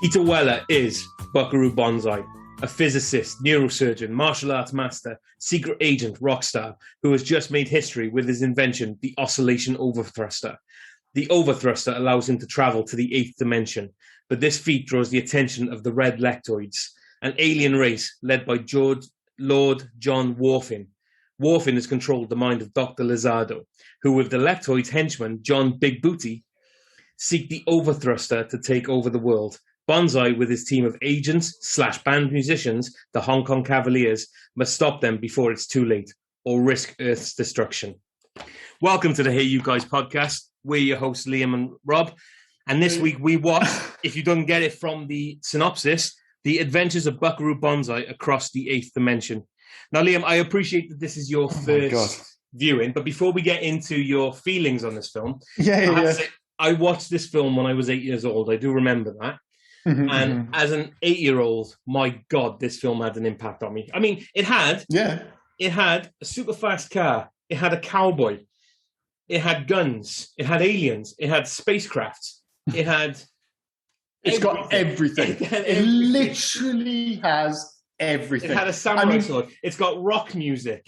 Peter Weller is Buckaroo Banzai, a physicist, neurosurgeon, martial arts master, secret agent, rock star, who has just made history with his invention, the oscillation overthruster. The overthruster allows him to travel to the 8th dimension, but this feat draws the attention of the Red Lectoids, an alien race led by Lord John Worfin. Worfin has controlled the mind of Dr. Lizardo, who, with the Lectoid's henchman, John Big Booty, seek the overthruster to take over the world. Banzai, with his team of agents/band musicians, the Hong Kong Cavaliers, must stop them before it's too late, or risk Earth's destruction. Welcome to the Hey You Guys podcast. We're your hosts, Liam and Rob. And this week we watch, if you don't get it from the synopsis, The Adventures of Buckaroo Banzai Across the 8th Dimension. Now, Liam, I appreciate that this is your first viewing, but before we get into your feelings on this film, I watched this film when I was 8 years old. I do remember that. And as an 8-year-old, my God, this film had an impact on me. I mean, it had a super fast car. It had a cowboy. It had guns. It had aliens. It had spacecrafts. It had got everything. It literally has everything. It had a samurai sword. It's got rock music.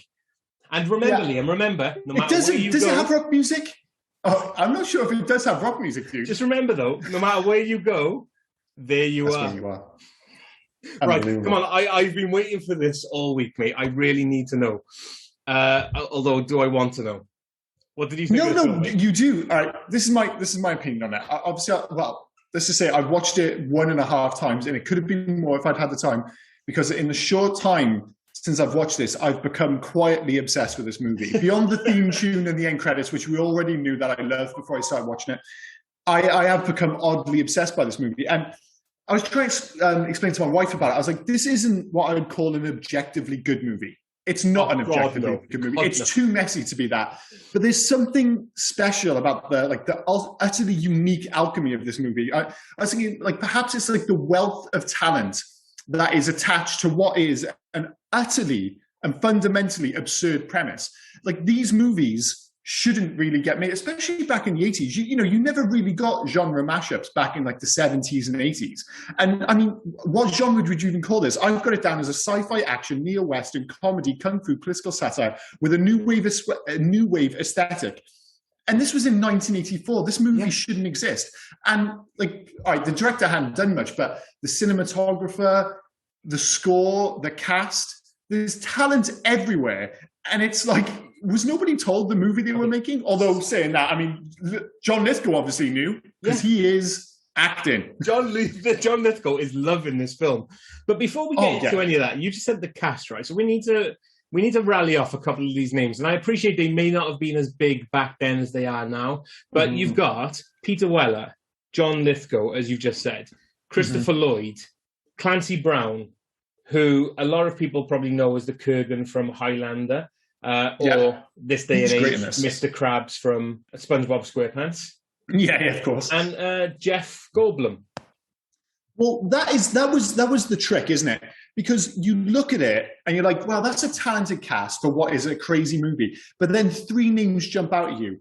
And remember, Liam, no matter where you go... Does it have rock music? Oh, I'm not sure if it does have rock music, dude. Just remember, though, no matter where you go, there you are. Where you are. Right, come on. I've been waiting for this all week, mate. I really need to know. Although, do I want to know? What did you think? No, you do. All right, this is my opinion on it. Obviously, let's just say I've watched it 1.5 times, and it could have been more if I'd had the time, because in the short time since I've watched this, I've become quietly obsessed with this movie. Beyond the theme tune and the end credits, which we already knew that I loved before I started watching it, I have become oddly obsessed by this movie. And I was trying to explain to my wife about it. I was like, this isn't what I would call an objectively good movie. It's not an objectively good movie. It's too messy to be that. But there's something special about the utterly unique alchemy of this movie. I was thinking, perhaps it's like the wealth of talent that is attached to what is an utterly and fundamentally absurd premise. Like, these movies shouldn't really get made, especially back in the 80s. You never really got genre mashups back in the 70s and 80s. And I mean, what genre would you even call this? I've got it down as a sci-fi action, neo-Western, comedy, kung fu, political satire with a new wave aesthetic. And this was in 1984. This movie shouldn't exist. And all right, the director hadn't done much, but the cinematographer, the score, the cast, there's talent everywhere. And it's was nobody told the movie they were making? Although, saying that, I mean, John Lithgow obviously knew, because he is acting. John Lithgow is loving this film. But before we get into any of that, you just said the cast, right? So we need to rally off a couple of these names. And I appreciate they may not have been as big back then as they are now. But you've got Peter Weller, John Lithgow, as you've just said, Christopher Lloyd, Clancy Brown, who a lot of people probably know as the Kurgan from Highlander. Or this day and age, Mr. Krabs from SpongeBob SquarePants. Yeah, of course. And Jeff Goldblum. Well, that was the trick, isn't it? Because you look at it and you're like, well, that's a talented cast for what is a crazy movie. But then 3 names jump out at you: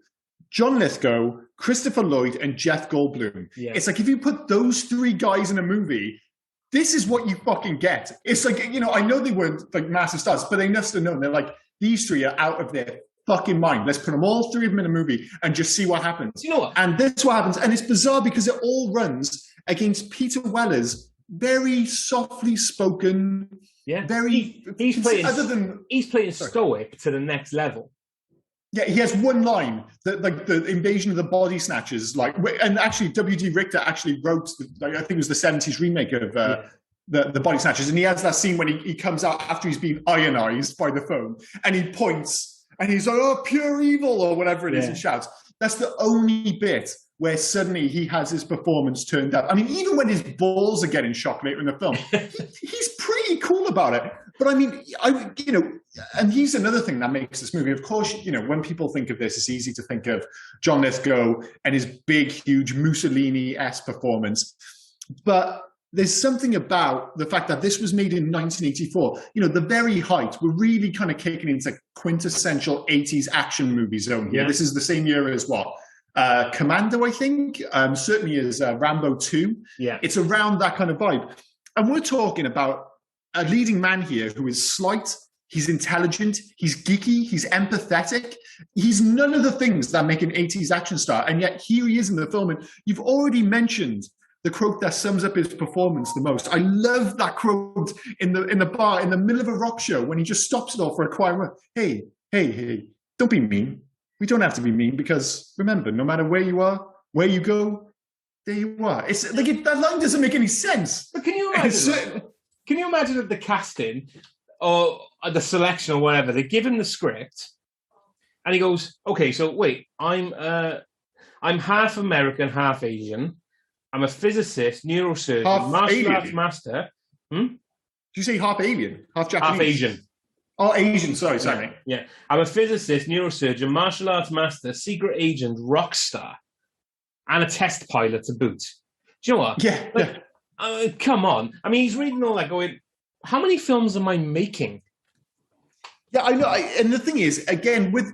John Lithgow, Christopher Lloyd, and Jeff Goldblum. Yeah. It's like, if you put those 3 guys in a movie, this is what you fucking get. It's like, I know they weren't massive stars, but they must have known. They're like, these 3 are out of their fucking mind. Let's put them all 3 of them in a movie and just see what happens. You know what? And that's what happens. And it's bizarre because it all runs against Peter Weller's very softly spoken, he's playing stoic to the next level. Yeah, he has one line, the invasion of the body snatchers, and actually W.D. Richter actually wrote, I think it was the 70s remake of the body snatchers, and he has that scene when he comes out after he's been ionized by the phone, and he points, and he's like, "Oh, pure evil," or whatever it is, and shouts. That's the only bit where suddenly he has his performance turned up. I mean, even when his balls are getting shocked later in the film, he's pretty cool about it. But I mean, and he's another thing that makes this movie. Of course, when people think of this, it's easy to think of John Lithgow and his big, huge Mussolini-esque performance. But there's something about the fact that this was made in 1984. You know, the very height, we're really kind of kicking into quintessential 80s action movie zone here. Yeah. This is the same year as what? Commando, I think, certainly is Rambo 2. Yeah. It's around that kind of vibe. And we're talking about a leading man here who is slight, he's intelligent, he's geeky, he's empathetic. He's none of the things that make an 80s action star. And yet here he is in the film. And you've already mentioned the quote that sums up his performance the most. I love that quote in the bar in the middle of a rock show when he just stops it all for a quiet moment. Hey, don't be mean. We don't have to be mean because remember, no matter where you are, where you go, there you are. It's like that line doesn't make any sense. But can you imagine? Can you imagine at the casting or the selection or whatever? They give him the script, and he goes, "Okay, so wait, I'm half American, half Asian. I'm a physicist, neurosurgeon, martial arts master." Did you say half alien? Half Japanese? Half Asian. Oh, Asian. Sorry. Yeah. I'm a physicist, neurosurgeon, martial arts master, secret agent, rock star, and a test pilot to boot. Do you know what? Yeah. Come on. I mean, he's reading all that going, how many films am I making? Yeah, I know. And the thing is, again, with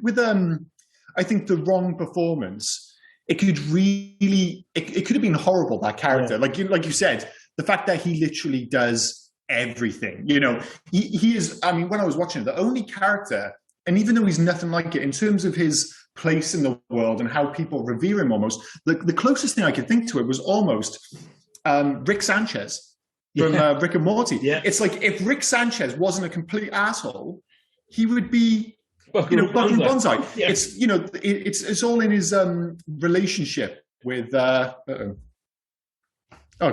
I think the wrong performance, it could really, it could have been horrible, that character. Yeah. Like you said, the fact that he literally does everything, you know, he is, I mean, when I was watching it, the only character, and even though he's nothing like it, in terms of his place in the world and how people revere him almost, the closest thing I could think to it was almost Rick Sanchez from Rick and Morty. Yeah. It's like if Rick Sanchez wasn't a complete asshole, he would be Buckaroo Banzai. Yeah. It's, you know, it's all in his relationship with oh,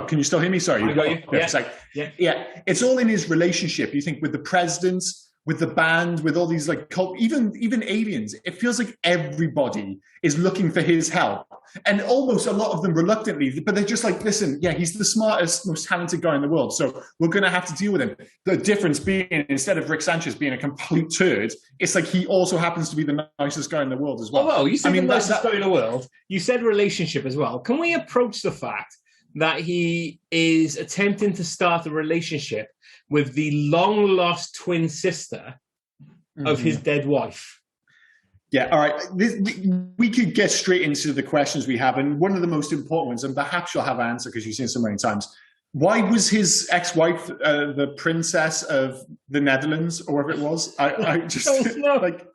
can you still hear me? Sorry. I got you. It's like, yeah. It's all in his relationship. You think with the president, with the band, with all these like cult, even aliens. It feels like everybody is looking for his help, and almost a lot of them reluctantly. But they're just like, listen, yeah, he's the smartest, most talented guy in the world, so we're going to have to deal with him. The difference being, instead of Rick Sanchez being a complete turd, it's like he also happens to be the nicest guy in the world as well. Oh, you said the nicest guy in the world. You said relationship as well. Can we approach the fact that he is attempting to start a relationship with the long-lost twin sister of his dead wife? Yeah, all right. We could get straight into the questions we have, and one of the most important ones, and perhaps you'll have an answer because you've seen it so many times. Why was his ex-wife the princess of the Netherlands, or whatever it was? I just like.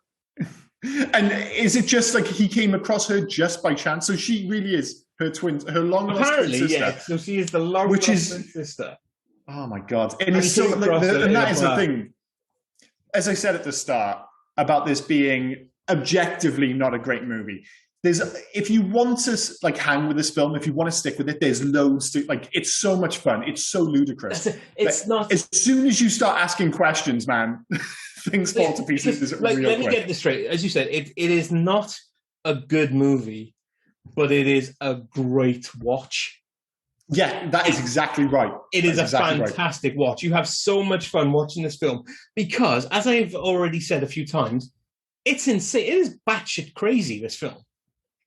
And is it just like he came across her just by chance? So she really is her twin, her long-lost twin sister. Yeah. So she is the long-lost twin sister. Oh my God! And it's so, and that is the thing. As I said at the start about this being objectively not a great movie, if you want to like hang with this film, if you want to stick with it, there's loads to like. It's so much fun. It's so ludicrous. It's not. As soon as you start asking questions, man, things fall to pieces. Let me get this straight. As you said, it is not a good movie, but it is a great watch. Yeah, that is exactly right. It is a fantastic watch. You have so much fun watching this film because, as I've already said a few times, it's insane. It is batshit crazy, this film.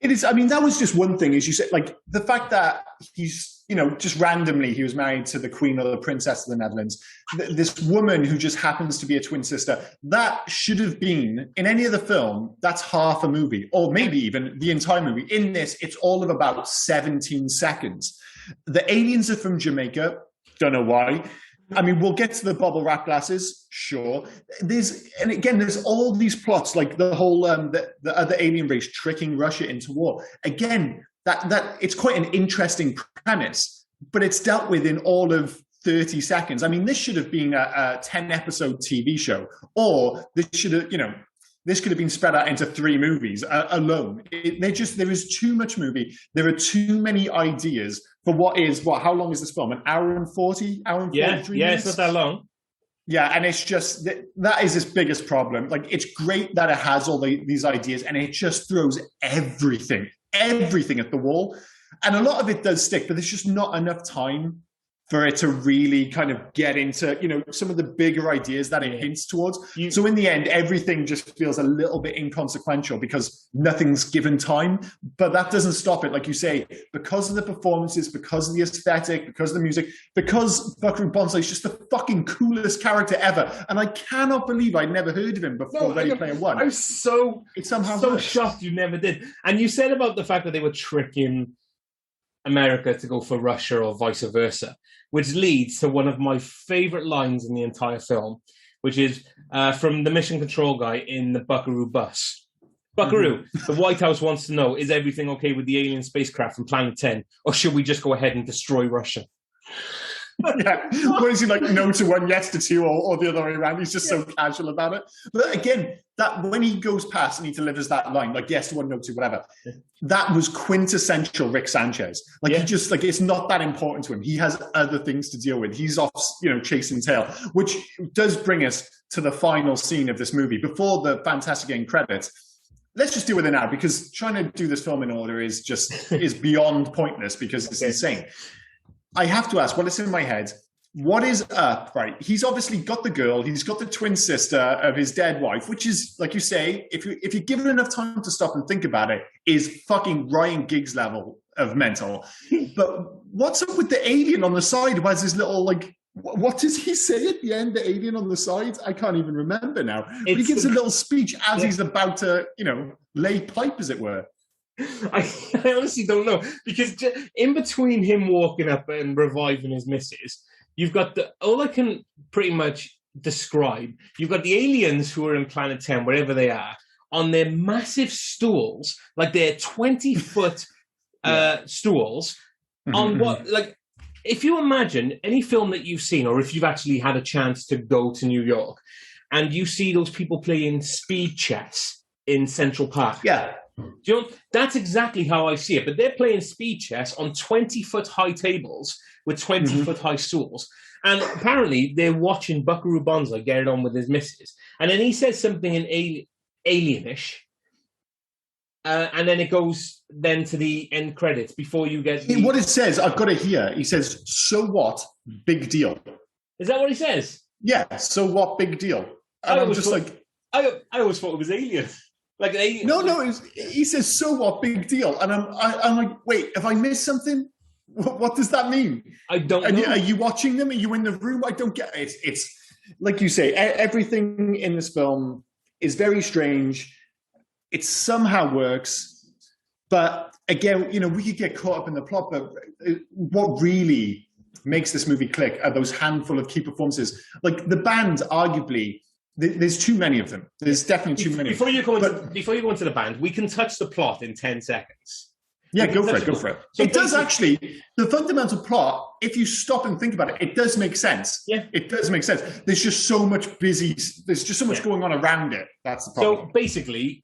It is. I mean, that was just one thing, as you said, like the fact that he's, you know, just randomly, he was married to the queen or the princess of the Netherlands. This woman who just happens to be a twin sister, that should have been, in any other film, that's half a movie, or maybe even the entire movie. In this, it's all of about 17 seconds. The aliens are from Jamaica. Don't know why. I mean, we'll get to the bubble wrap glasses, sure. There's all these plots, like the whole the other alien race tricking Russia into war. Again, that it's quite an interesting premise, but it's dealt with in all of 30 seconds. I mean, this should have been a 10-episode TV show, or this should have, this could have been spread out into 3 movies alone. There is too much movie. There are too many ideas for how long is this film? An hour and 40? Hour and 43 minutes? Yeah, it's not that long. Yeah, and it's just, that is its biggest problem. Like, it's great that it has all these ideas, and it just throws everything at the wall. And a lot of it does stick, but there's just not enough time for it to really kind of get into, some of the bigger ideas that it hints towards. So in the end, everything just feels a little bit inconsequential because nothing's given time. But that doesn't stop it, like you say, because of the performances, because of the aesthetic, because of the music, because Buckaroo Banzai is just the fucking coolest character ever. And I cannot believe I'd never heard of him before Ready Player One. I was so shocked you never did. And you said about the fact that they were tricking America to go for Russia or vice versa, which leads to one of my favorite lines in the entire film, which is from the mission control guy in the Buckaroo bus. Buckaroo, the White House wants to know, is everything okay with the alien spacecraft from Planet 10, or should we just go ahead and destroy Russia? Yeah, what is he like? No to one, yes to two, or the other way around? He's just so casual about it. But again, that when he goes past and he delivers that line, like yes to one, no to whatever, that was quintessential Rick Sanchez. Like he just it's not that important to him. He has other things to deal with. He's off, chasing tail, which does bring us to the final scene of this movie before the fantastic end credits. Let's just deal with it now, because trying to do this film in order is beyond pointless because it's insane. I have to ask, it's in my head, what is up, right? He's obviously got the girl, he's got the twin sister of his dead wife, which is, like you say, if you're given enough time to stop and think about it, is fucking Ryan Giggs level of mental. But what's up with the alien on the side who has his little, what does he say at the end, the alien on the side? I can't even remember now. But he gives a little speech as he's about to, lay pipe, as it were. I honestly don't know, because in between him walking up and reviving his missus, you've got all I can pretty much describe, you've got the aliens who are in Planet 10, wherever they are, on their massive stools, like their 20-foot stools, on what, if you imagine any film that you've seen, or if you've actually had a chance to go to New York, and you see those people playing speed chess in Central Park. Yeah. That's exactly how I see it. But they're playing speed chess on 20-foot high tables with 20-foot high stools. And apparently they're watching Buckaroo Banzai get it on with his missus. And then he says something in alienish. And then it goes then to the end credits before you get... What it says, I've got it here. He says, so what? Big deal. Is that what he says? Yeah, so what? Big deal. And I'm just I always thought it was alien. No, he says, so what? Big deal. And I'm like, wait, have I missed something? What does that mean? I don't know. Are you watching them? Are you in the room? I don't get it. It's like you say, everything in this film is very strange. It somehow works. But again, we could get caught up in the plot, but what really makes this movie click are those handful of key performances. Like the band, arguably, there's too many of them. There's definitely too many. Before you go into the band, we can touch the plot in 10 seconds. Yeah, go for it. So it does actually, the fundamental plot, if you stop and think about it, it does make sense. Yeah. It does make sense. There's just so much going on around it. That's the problem. So basically,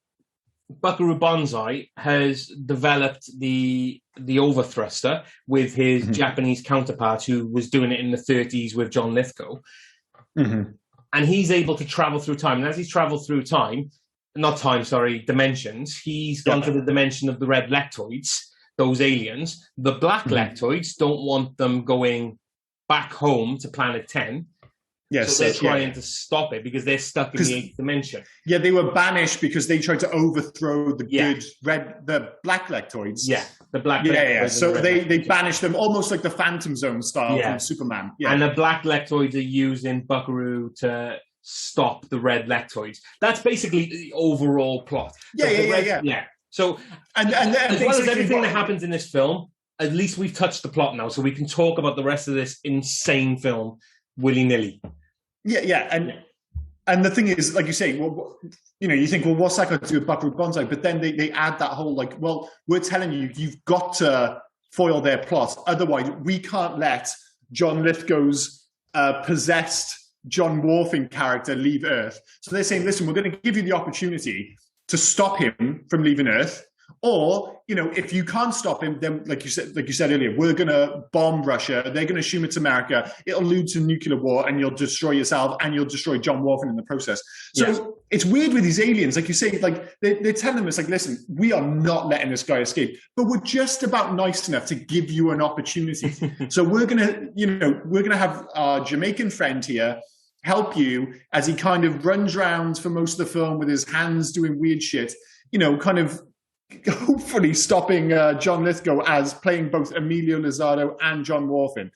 Buckaroo Banzai has developed the overthruster with his Japanese counterpart who was doing it in the 30s with John Lithgow. Mm-hmm. And he's able to travel through time. And as he's traveled through dimensions, he's gone to the dimension of the red lectoids, those aliens. The black lectoids don't want them going back home to Planet 10. Yes, so they're trying to stop it because they're stuck in the 8th dimension. Yeah, they were banished because they tried to overthrow the black lectoids. Yeah, the black lectoids. Yeah. So they banished them almost like the Phantom Zone style from Superman. Yeah. And the black lectoids are using Buckaroo to stop the red lectoids. That's basically the overall plot. Yeah. So, and as well as everything that happens in this film, at least we've touched the plot now, so we can talk about the rest of this insane film willy-nilly. And the thing is, like you say, you think, what's that got to do with Buckaroo Banzai? But then they add that whole we're telling you, you've got to foil their plot. Otherwise, we can't let John Lithgow's possessed John Worthing character leave Earth. So they're saying, listen, we're going to give you the opportunity to stop him from leaving Earth, Or, if you can't stop him, then like you said earlier, we're going to bomb Russia. They're going to assume it's America. It'll lead to nuclear war, and you'll destroy yourself, and you'll destroy John Warfin in the process. So it's weird with these aliens, like you say, like they're telling us, like, listen, we are not letting this guy escape, but we're just about nice enough to give you an opportunity. So we're gonna have our Jamaican friend here help you as he kind of runs around for most of the film with his hands doing weird shit, kind of hopefully stopping John Lithgow as playing both Emilio Lizardo and John Warfin.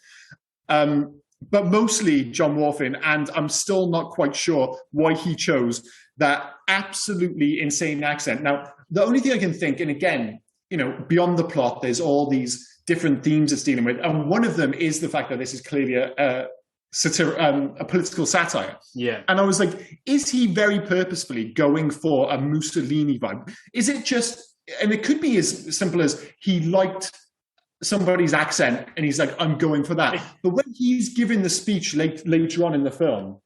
But mostly John Warfin, and I'm still not quite sure why he chose that absolutely insane accent. Now, the only thing I can think, and again, beyond the plot, there's all these different themes it's dealing with, and one of them is the fact that this is clearly a political satire. Yeah. And I was like, is he very purposefully going for a Mussolini vibe? Is it just, and it could be as simple as he liked somebody's accent and he's like, I'm going for that. But when he's giving the speech later on in the film,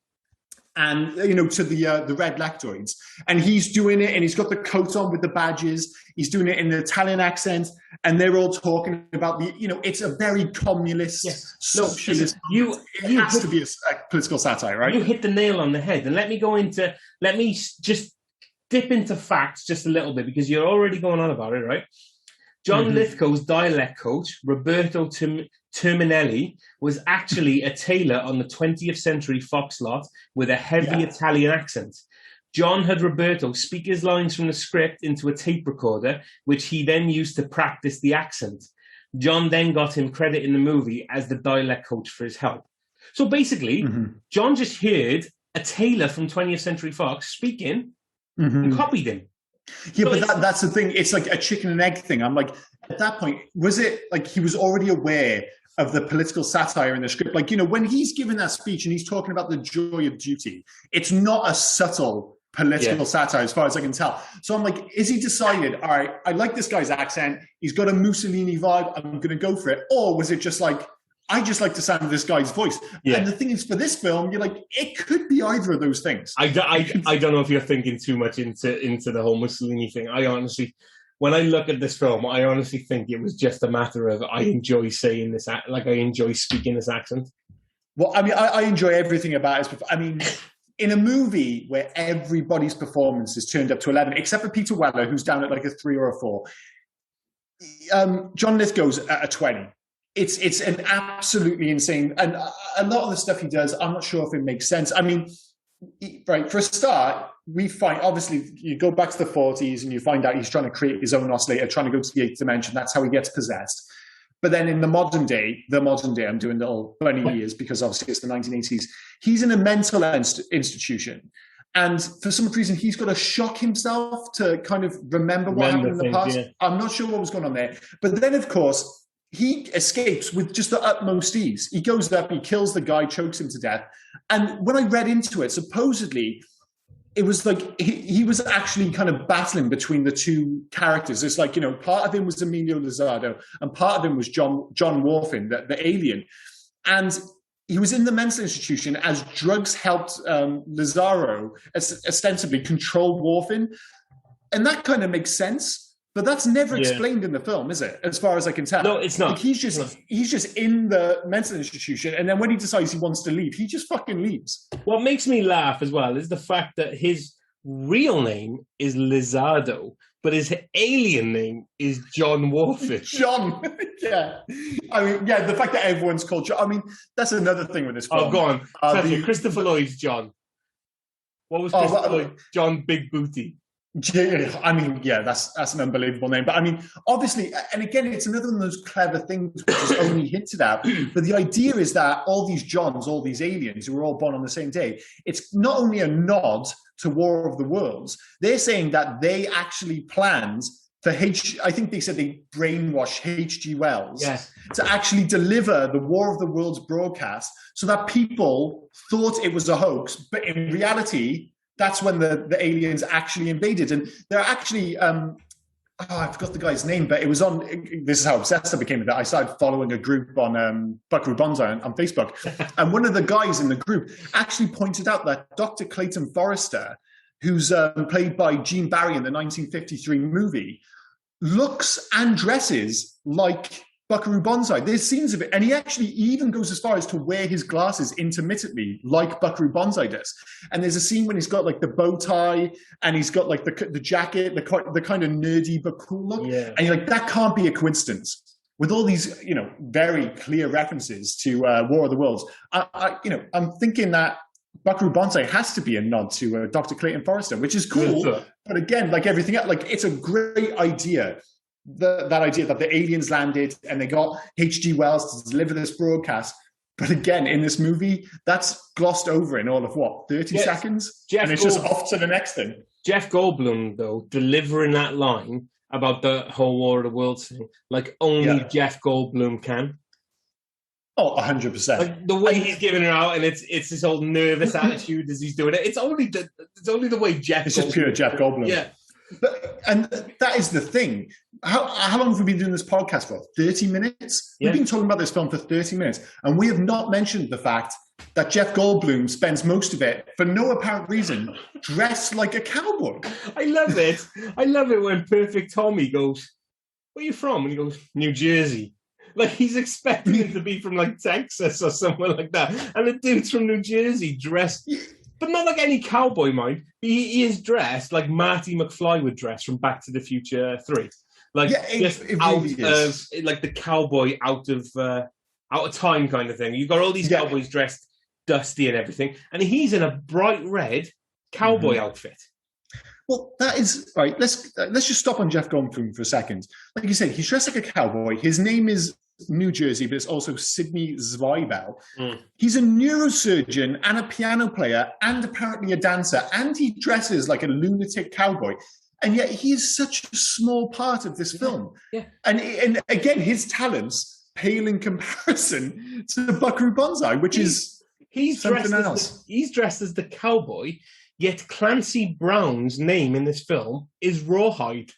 and to the red lectoids, and he's doing it, and he's got the coat on with the badges, he's doing it in the Italian accent, and they're all talking about it's a very communist, socialist. It has to be a political satire, right? You hit the nail on the head, and let me just dip into facts just a little bit, because you're already going on about it, right? John Lithgow's dialect coach, Roberto Terminelli, was actually a tailor on the 20th Century Fox lot with a heavy Italian accent. John had Roberto speak his lines from the script into a tape recorder, which he then used to practice the accent. John then got him credit in the movie as the dialect coach for his help. So basically, John just heard a tailor from 20th Century Fox speaking and copied him. Yeah, so but that's the thing. It's like a chicken and egg thing. I'm like, at that point, was it like he was already aware of the political satire in the script? Like, when he's giving that speech and he's talking about the joy of duty, it's not a subtle political satire as far as I can tell. So I'm like, is he decided, all right, I like this guy's accent, he's got a Mussolini vibe, I'm going to go for it? Or was it just like, I just like the sound of this guy's voice? And the thing is, for this film, you're like, it could be either of those things. I don't know if you're thinking too much into the whole Mussolini thing. I honestly, when I look at this film, I honestly think it was just a matter of I enjoy saying this, like I enjoy speaking this accent. Well, I mean, I enjoy everything about it. I mean, in a movie where everybody's performance is turned up to 11, except for Peter Weller, who's down at like a 3 or a 4, John Lithgow's at a 20. It's an absolutely insane, and a lot of the stuff he does, I'm not sure if it makes sense. I mean, right, for a start, we find, obviously, you go back to the 40s and you find out he's trying to create his own oscillator, trying to go to the 8th dimension. That's how he gets possessed. But then in the modern day, I'm doing little bunny years because obviously it's the 1980s, he's in a mental institution. And for some reason, he's got to shock himself to kind of remember what happened in the past. Yeah. I'm not sure what was going on there. But then, of course, he escapes with just the utmost ease. He goes up, he kills the guy, chokes him to death. And when I read into it, supposedly, it was like he was actually kind of battling between the two characters. It's like, part of him was Emilio Lizardo and part of him was John Warfin, the alien. And he was in the mental institution as drugs helped Lizardo ostensibly control Warfin. And that kind of makes sense. But that's never explained in the film, is it? As far as I can tell. No, it's not. Like he's just in the mental institution, and then when he decides he wants to leave, he just fucking leaves. What makes me laugh as well is the fact that his real name is Lizardo, but his alien name is John Warfin. John, yeah. I mean, yeah, the fact that everyone's called John. I mean, that's another thing with this film. Oh, go on. Christopher Lloyd's John. What was Christopher Lloyd? John Big Booty. I mean, yeah, that's an unbelievable name. But I mean, obviously, and again, it's another one of those clever things which is only hinted at. But the idea is that all these Johns, all these aliens who were all born on the same day, it's not only a nod to War of the Worlds, they're saying that they actually planned for I think they said they brainwashed H.G. Wells to actually deliver the War of the Worlds broadcast so that people thought it was a hoax, but in reality, that's when the aliens actually invaded. And they're actually, I forgot the guy's name, but it was on, this is how obsessed I became with it. I started following a group on Buckaroo Banzai on Facebook. And one of the guys in the group actually pointed out that Dr. Clayton Forrester, who's played by Gene Barry in the 1953 movie, looks and dresses like Buckaroo Banzai. There's scenes of it, and he actually even goes as far as to wear his glasses intermittently, like Buckaroo Banzai does. And there's a scene when he's got like the bow tie, and he's got like the jacket, the kind of nerdy but cool look. Yeah. And you're like, that can't be a coincidence. With all these, very clear references to War of the Worlds, I'm thinking that Buckaroo Banzai has to be a nod to Dr. Clayton Forrester, which is cool. But again, like everything else, like it's a great idea. That idea that the aliens landed and they got H.G. Wells to deliver this broadcast. But again, in this movie, that's glossed over in all of 30 seconds? And it's just off to the next thing. Jeff Goldblum, though, delivering that line about the whole War of the Worlds thing, like only Jeff Goldblum can. Oh, 100%. Like the way he's giving her out, and it's this whole nervous attitude as he's doing it. It's only the way Jeff. It's just pure Jeff Goldblum. Yeah. And that is the thing. How long have we been doing this podcast for? 30 minutes? Yeah. We've been talking about this film for 30 minutes, and we have not mentioned the fact that Jeff Goldblum spends most of it, for no apparent reason, dressed like a cowboy. I love it. I love it when Perfect Tommy goes, "Where are you from?" And he goes, "New Jersey." Like he's expecting him to be from like Texas or somewhere like that. And the dude's from New Jersey dressed... But not like any cowboy, mind. He is dressed like Marty McFly would dress from Back to the Future 3. Like just it really of like the cowboy out of time kind of thing. You've got all these cowboys dressed dusty and everything, and he's in a bright red cowboy outfit. Well, that is right. Let's just stop on Jeff Goldblum for a second. Like you said, he's dressed like a cowboy. His name is New Jersey, but it's also Sidney Zweibel. He's a neurosurgeon and a piano player and apparently a dancer, and he dresses like a lunatic cowboy. And yet he is such a small part of this film. Yeah. And again, his talents pale in comparison to Buckaroo Banzai, which is something else. He's dressed as the cowboy, yet Clancy Brown's name in this film is Rawhide.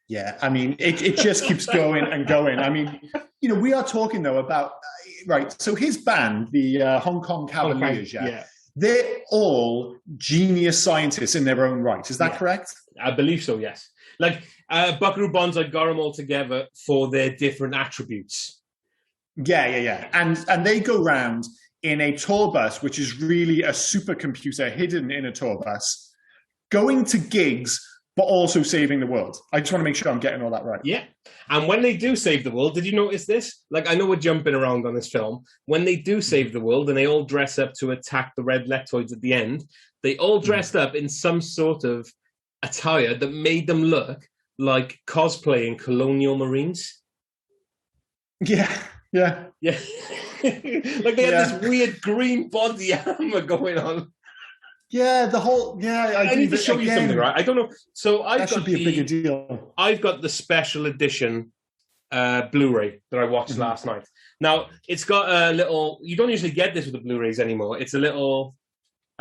Yeah, I mean, it just keeps going and going. I mean, we are talking, though, about, right, so his band, the Hong Kong Cavaliers, they're all genius scientists in their own right. Is that correct? I believe so, yes. Like, Buckaroo Banzai got them all together for their different attributes. Yeah. And they go around in a tour bus, which is really a supercomputer hidden in a tour bus, going to gigs, but also saving the world. I just want to make sure I'm getting all that right. Yeah. And when they do save the world, did you notice this? Like, I know we're jumping around on this film. When they do save the world and they all dress up to attack the red leptoids at the end, they all dressed up in some sort of attire that made them look like cosplaying colonial marines. Yeah. Like they had this weird green body armor going on. Yeah, the whole I need to show you something, right? I don't know. So that should be a bigger deal. I've got the special edition Blu-ray that I watched last night. Now it's got a little. You don't usually get this with the Blu-rays anymore. It's a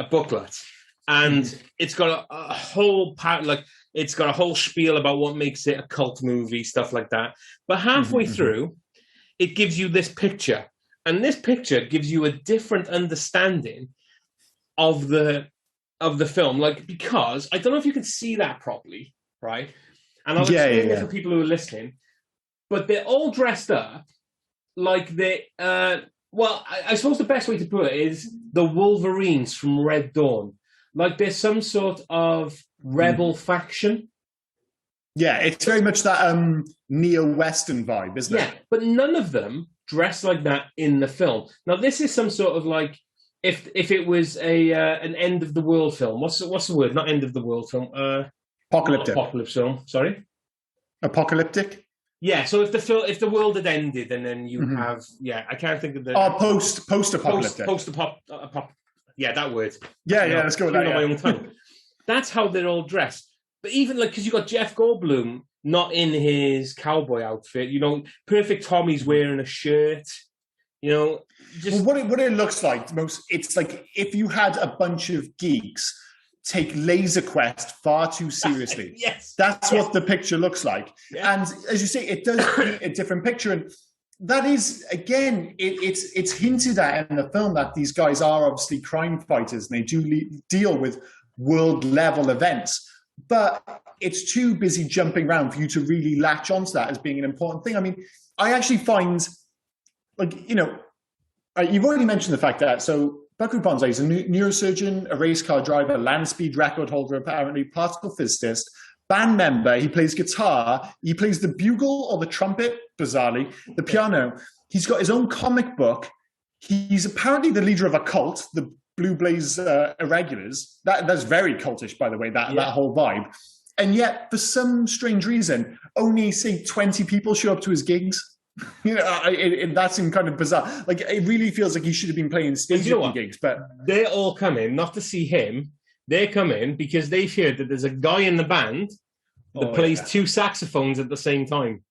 booklet, and it's got a whole part. Like it's got a whole spiel about what makes it a cult movie, stuff like that. But halfway through, it gives you this picture, and this picture gives you a different understanding of the film, like, because I don't know if you can see that properly, right? And I'll explain it for people who are listening, but they're all dressed up like they, I suppose the best way to put it is the Wolverines from Red Dawn. Like there's some sort of rebel faction. Yeah, it's very much that neo-Western vibe, isn't it? Yeah, but none of them dress like that in the film. Now, this is some sort of like, if it was an end of the world film, what's the word? Not end of the world film. Apocalyptic. Apocalypse film. Sorry. Apocalyptic. Yeah. So if the world had ended, and then you have I can't think of the post-apocalyptic. Yeah, that word. Yeah. Let's go with that. My own tongue. That's how they're all dressed. But even like because you got Jeff Goldblum not in his cowboy outfit. Perfect Tommy's wearing a shirt. Well, what it looks like it's like if you had a bunch of geeks take Laser Quest far too seriously. Yes, that's what the picture looks like. Yeah. And as you say, it does paint a different picture, and that is again, it's hinted at in the film that these guys are obviously crime fighters and they do deal with world level events. but it's too busy jumping around for you to really latch onto that as being an important thing. I mean, I actually find, like, you know, you've already mentioned the fact that, so Buckaroo Banzai is a neurosurgeon, a race car driver, land speed record holder, apparently particle physicist, band member. He plays guitar. He plays the bugle or the trumpet, bizarrely, the piano. He's got his own comic book. He's apparently the leader of a cult, the Blue Blaze Irregulars. That's very cultish, by the way, that whole vibe. And yet, for some strange reason, only, say, 20 people show up to his gigs. You know, that's kind of bizarre. Like, it really feels like he should have been playing stadium gigs. But they all come in not to see him. They come in because they've heard that there's a guy in the band that plays two saxophones at the same time.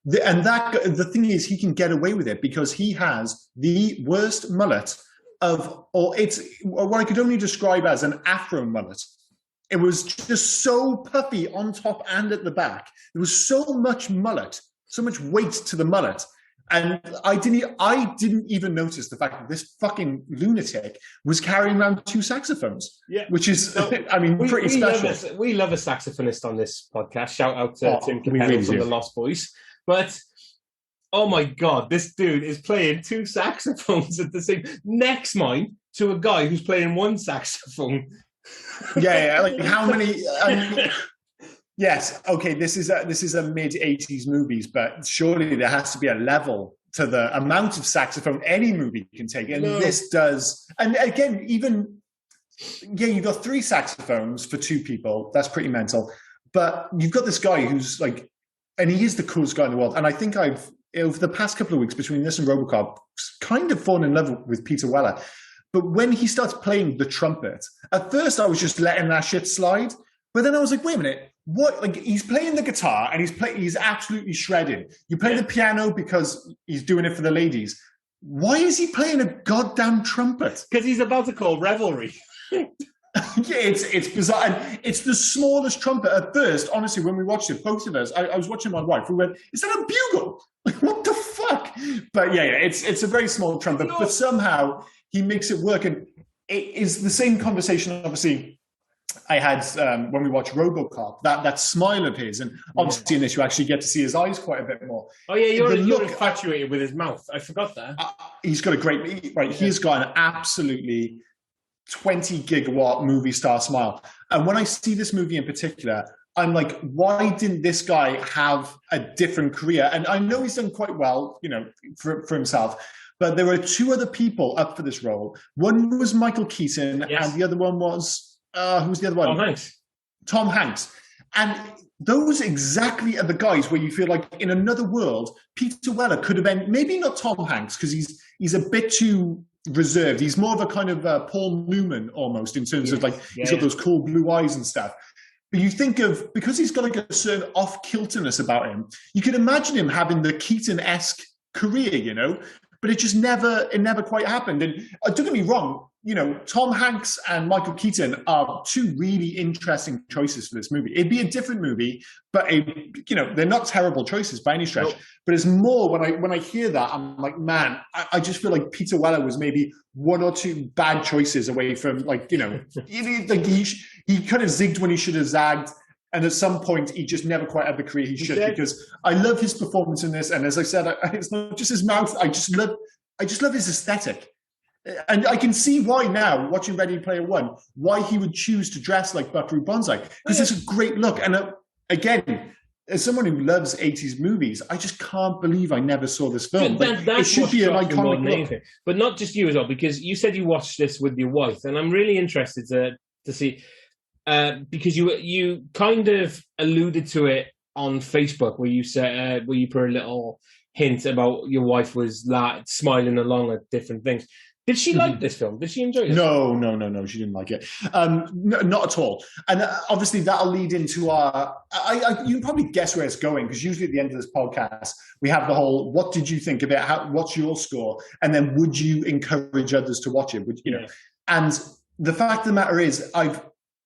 The thing is, he can get away with it because he has the worst mullet it's what I could only describe as an Afro mullet. It was just so puffy on top and at the back. There was so much mullet, so much weight to the mullet. And I didn't even notice the fact that this fucking lunatic was carrying around two saxophones. Yeah, which is, I mean, pretty special. We love a saxophonist on this podcast. Shout out to Tim Capello from the Lost Boys. But oh my God, this dude is playing two saxophones at the same next mine to a guy who's playing one saxophone. Yeah, like how many? Yes, okay, this is a mid-'80s movies, but surely there has to be a level to the amount of saxophone any movie can take, and this does. And again, you've got three saxophones for two people. That's pretty mental. But you've got this guy who's like, and he is the coolest guy in the world. And I think I've, over the past couple of weeks between this and RoboCop, kind of fallen in love with Peter Weller. But when he starts playing the trumpet, at first I was just letting that shit slide. But then I was like, wait a minute, what? Like, he's playing the guitar and he's absolutely shredding. You play the piano because he's doing it for the ladies. Why is he playing a goddamn trumpet? Because he's about to call revelry. Yeah, it's bizarre. And it's the smallest trumpet. At first, honestly, when we watched it, both of us, I was watching my wife, we went, is that a bugle? Like, what the fuck? But yeah, it's a very small trumpet, but somehow he makes it work. And it is the same conversation, obviously, I had when we watched RoboCop, that smile of his, and obviously in this you actually get to see his eyes quite a bit more. Oh yeah, you're infatuated with his mouth. I forgot that. He's got a great, right, he's got an absolutely 20 gigawatt movie star smile. And when I see this movie in particular, I'm like, why didn't this guy have a different career? And I know he's done quite well, you know, for himself. But there were two other people up for this role. One was Michael Keaton, and the other one was, who was the other one? Tom Hanks. Tom Hanks. And those exactly are the guys where you feel like in another world, Peter Weller could have been, maybe not Tom Hanks, because he's a bit too reserved. He's more of a kind of Paul Newman almost in terms of like, he's got those cool blue eyes and stuff. But you think of, because he's got like a certain off-kilterness about him, you can imagine him having the Keaton-esque career, you know, but it just never quite happened. And don't get me wrong, you know, Tom Hanks and Michael Keaton are two really interesting choices for this movie. It'd be a different movie, but you know, they're not terrible choices by any stretch. Nope. But it's more when I hear that, I'm like, man, I just feel like Peter Weller was maybe one or two bad choices away from, like, you know, like he kind of zigged when he should have zagged. And at some point, he just never quite had the career he should, because I love his performance in this. And as I said, it's not just his mouth. I just love his aesthetic. And I can see why now, watching Ready Player One, why he would choose to dress like Buckaroo Banzai. Because it's a great look. And again, as someone who loves 80s movies, I just can't believe I never saw this film. It should be an iconic look. But not just you as well, because you said you watched this with your wife. And I'm really interested to see... because you kind of alluded to it on Facebook, where you said where you put a little hint about your wife was smiling along at different things. Did she like this film? Did she enjoy it? No, she didn't like it. No, not at all. And obviously that'll lead into our... you can probably guess where it's going, because usually at the end of this podcast, we have the whole, what did you think of it? What's your score? And then would you encourage others to watch it? Would, you know? And the fact of the matter is,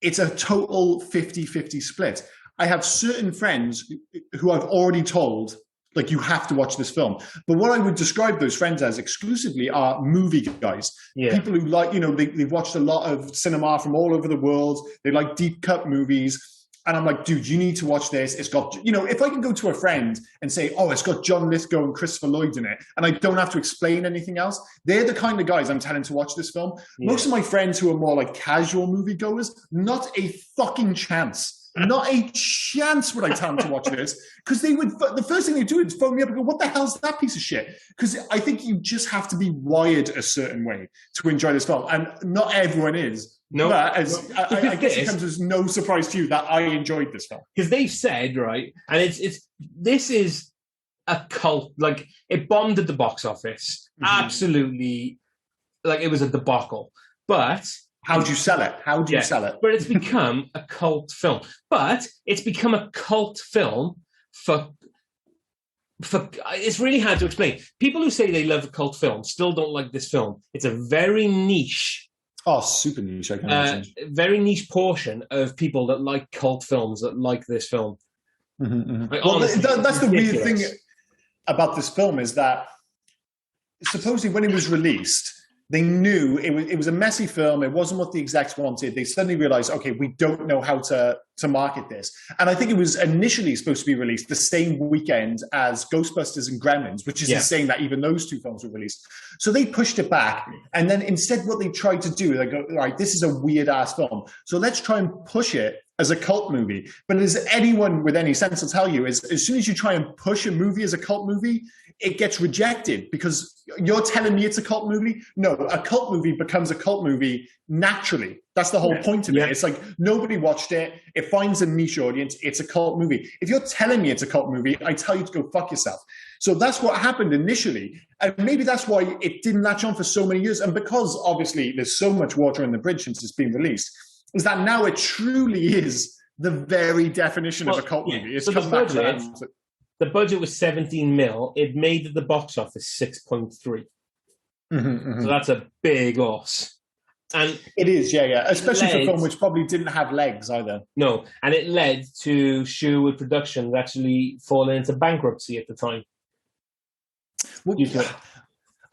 it's a total 50-50 split. I have certain friends who I've already told, like, you have to watch this film. But what I would describe those friends as exclusively are movie guys. Yeah. People who like, you know, they've watched a lot of cinema from all over the world. They like deep cut movies. And I'm like, dude, you need to watch this. It's got, if I can go to a friend and say, oh, it's got John Lithgow and Christopher Lloyd in it, and I don't have to explain anything else, they're the kind of guys I'm telling to watch this film. Yeah. Most of my friends who are more like casual moviegoers, not a fucking chance. Not a chance would I tell them to watch this, because the first thing they do is phone me up and go, what the hell's that piece of shit? Because I think you just have to be wired a certain way to enjoy this film, and not everyone is. No, but I guess it comes as no surprise to you that I enjoyed this film. Because they've said, right, and this is a cult, like, it bombed at the box office. Mm-hmm. Absolutely, like, it was a debacle. But how do you sell it? How do you sell it? But it's become a cult film. But it's become a cult film for it's really hard to explain. People who say they love a cult film still don't like this film. It's a very niche. Oh, super niche. I can imagine. Very niche portion of people that like cult films that like this film. Mm-hmm, mm-hmm. Like, well, honestly, that's the weird thing about this film, is that supposedly when it was released, they knew it was a messy film. It wasn't what the execs wanted. They suddenly realized, okay, we don't know how to market this. And I think it was initially supposed to be released the same weekend as Ghostbusters and Gremlins, which is insane that even those two films were released. So they pushed it back. And then instead what they tried to do, they go, right, this is a weird ass film, so let's try and push it as a cult movie. But as anyone with any sense will tell you, is as soon as you try and push a movie as a cult movie, it gets rejected, because you're telling me it's a cult movie? No, a cult movie becomes a cult movie naturally. That's the whole point of it. It's like, nobody watched it. It finds a niche audience. It's a cult movie. If you're telling me it's a cult movie, I tell you to go fuck yourself. So that's what happened initially. And maybe that's why it didn't latch on for so many years. And because obviously there's so much water in the bridge since it's been released, is that now it truly is the very definition of a cult movie. It's so come back to that. The budget was 17 mil. It made at the box office 6.3. Mm-hmm, mm-hmm. So that's a big loss. And it is, yeah. Especially for a film which probably didn't have legs either. No, and it led to Sherwood Productions actually falling into bankruptcy at the time. Well,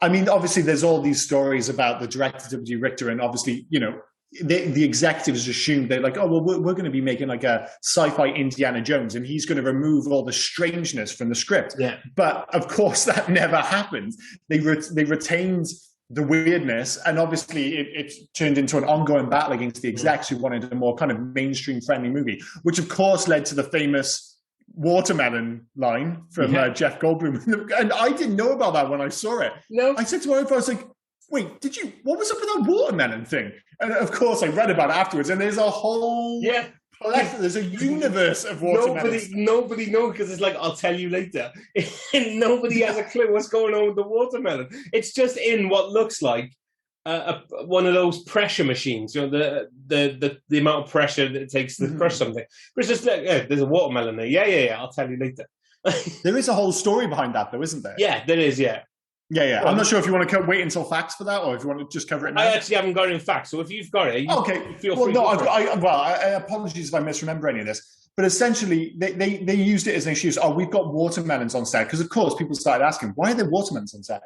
I mean, obviously, there's all these stories about the director, W. Richter, and obviously, the executives assumed they're like, oh, well, we're going to be making like a sci-fi Indiana Jones, and he's going to remove all the strangeness from the script. Yeah. But of course, that never happened. They retained the weirdness, and obviously it turned into an ongoing battle against the execs who wanted a more kind of mainstream friendly movie, which of course led to the famous watermelon line from Jeff Goldblum. And I didn't know about that when I saw it. No. I said to my wife, I was like, wait, what was up with that watermelon thing? And of course I read about it afterwards, and there's a whole there's a universe of watermelons. Nobody knows, because it's like, I'll tell you later. Nobody has a clue what's going on with the watermelon. It's just in what looks like one of those pressure machines, the amount of pressure that it takes to crush something. But it's just like, there's a watermelon there. Yeah, I'll tell you later. There is a whole story behind that, though, isn't there? Yeah, there is, yeah. Yeah. I'm not sure if you want to wait until facts for that, or if you want to just cover it now. I actually haven't got any facts, so if you've got it, feel free. I apologies if I misremember any of this, but essentially they used it as an excuse. Oh, we've got watermelons on set, because of course people started asking, why are there watermelons on set?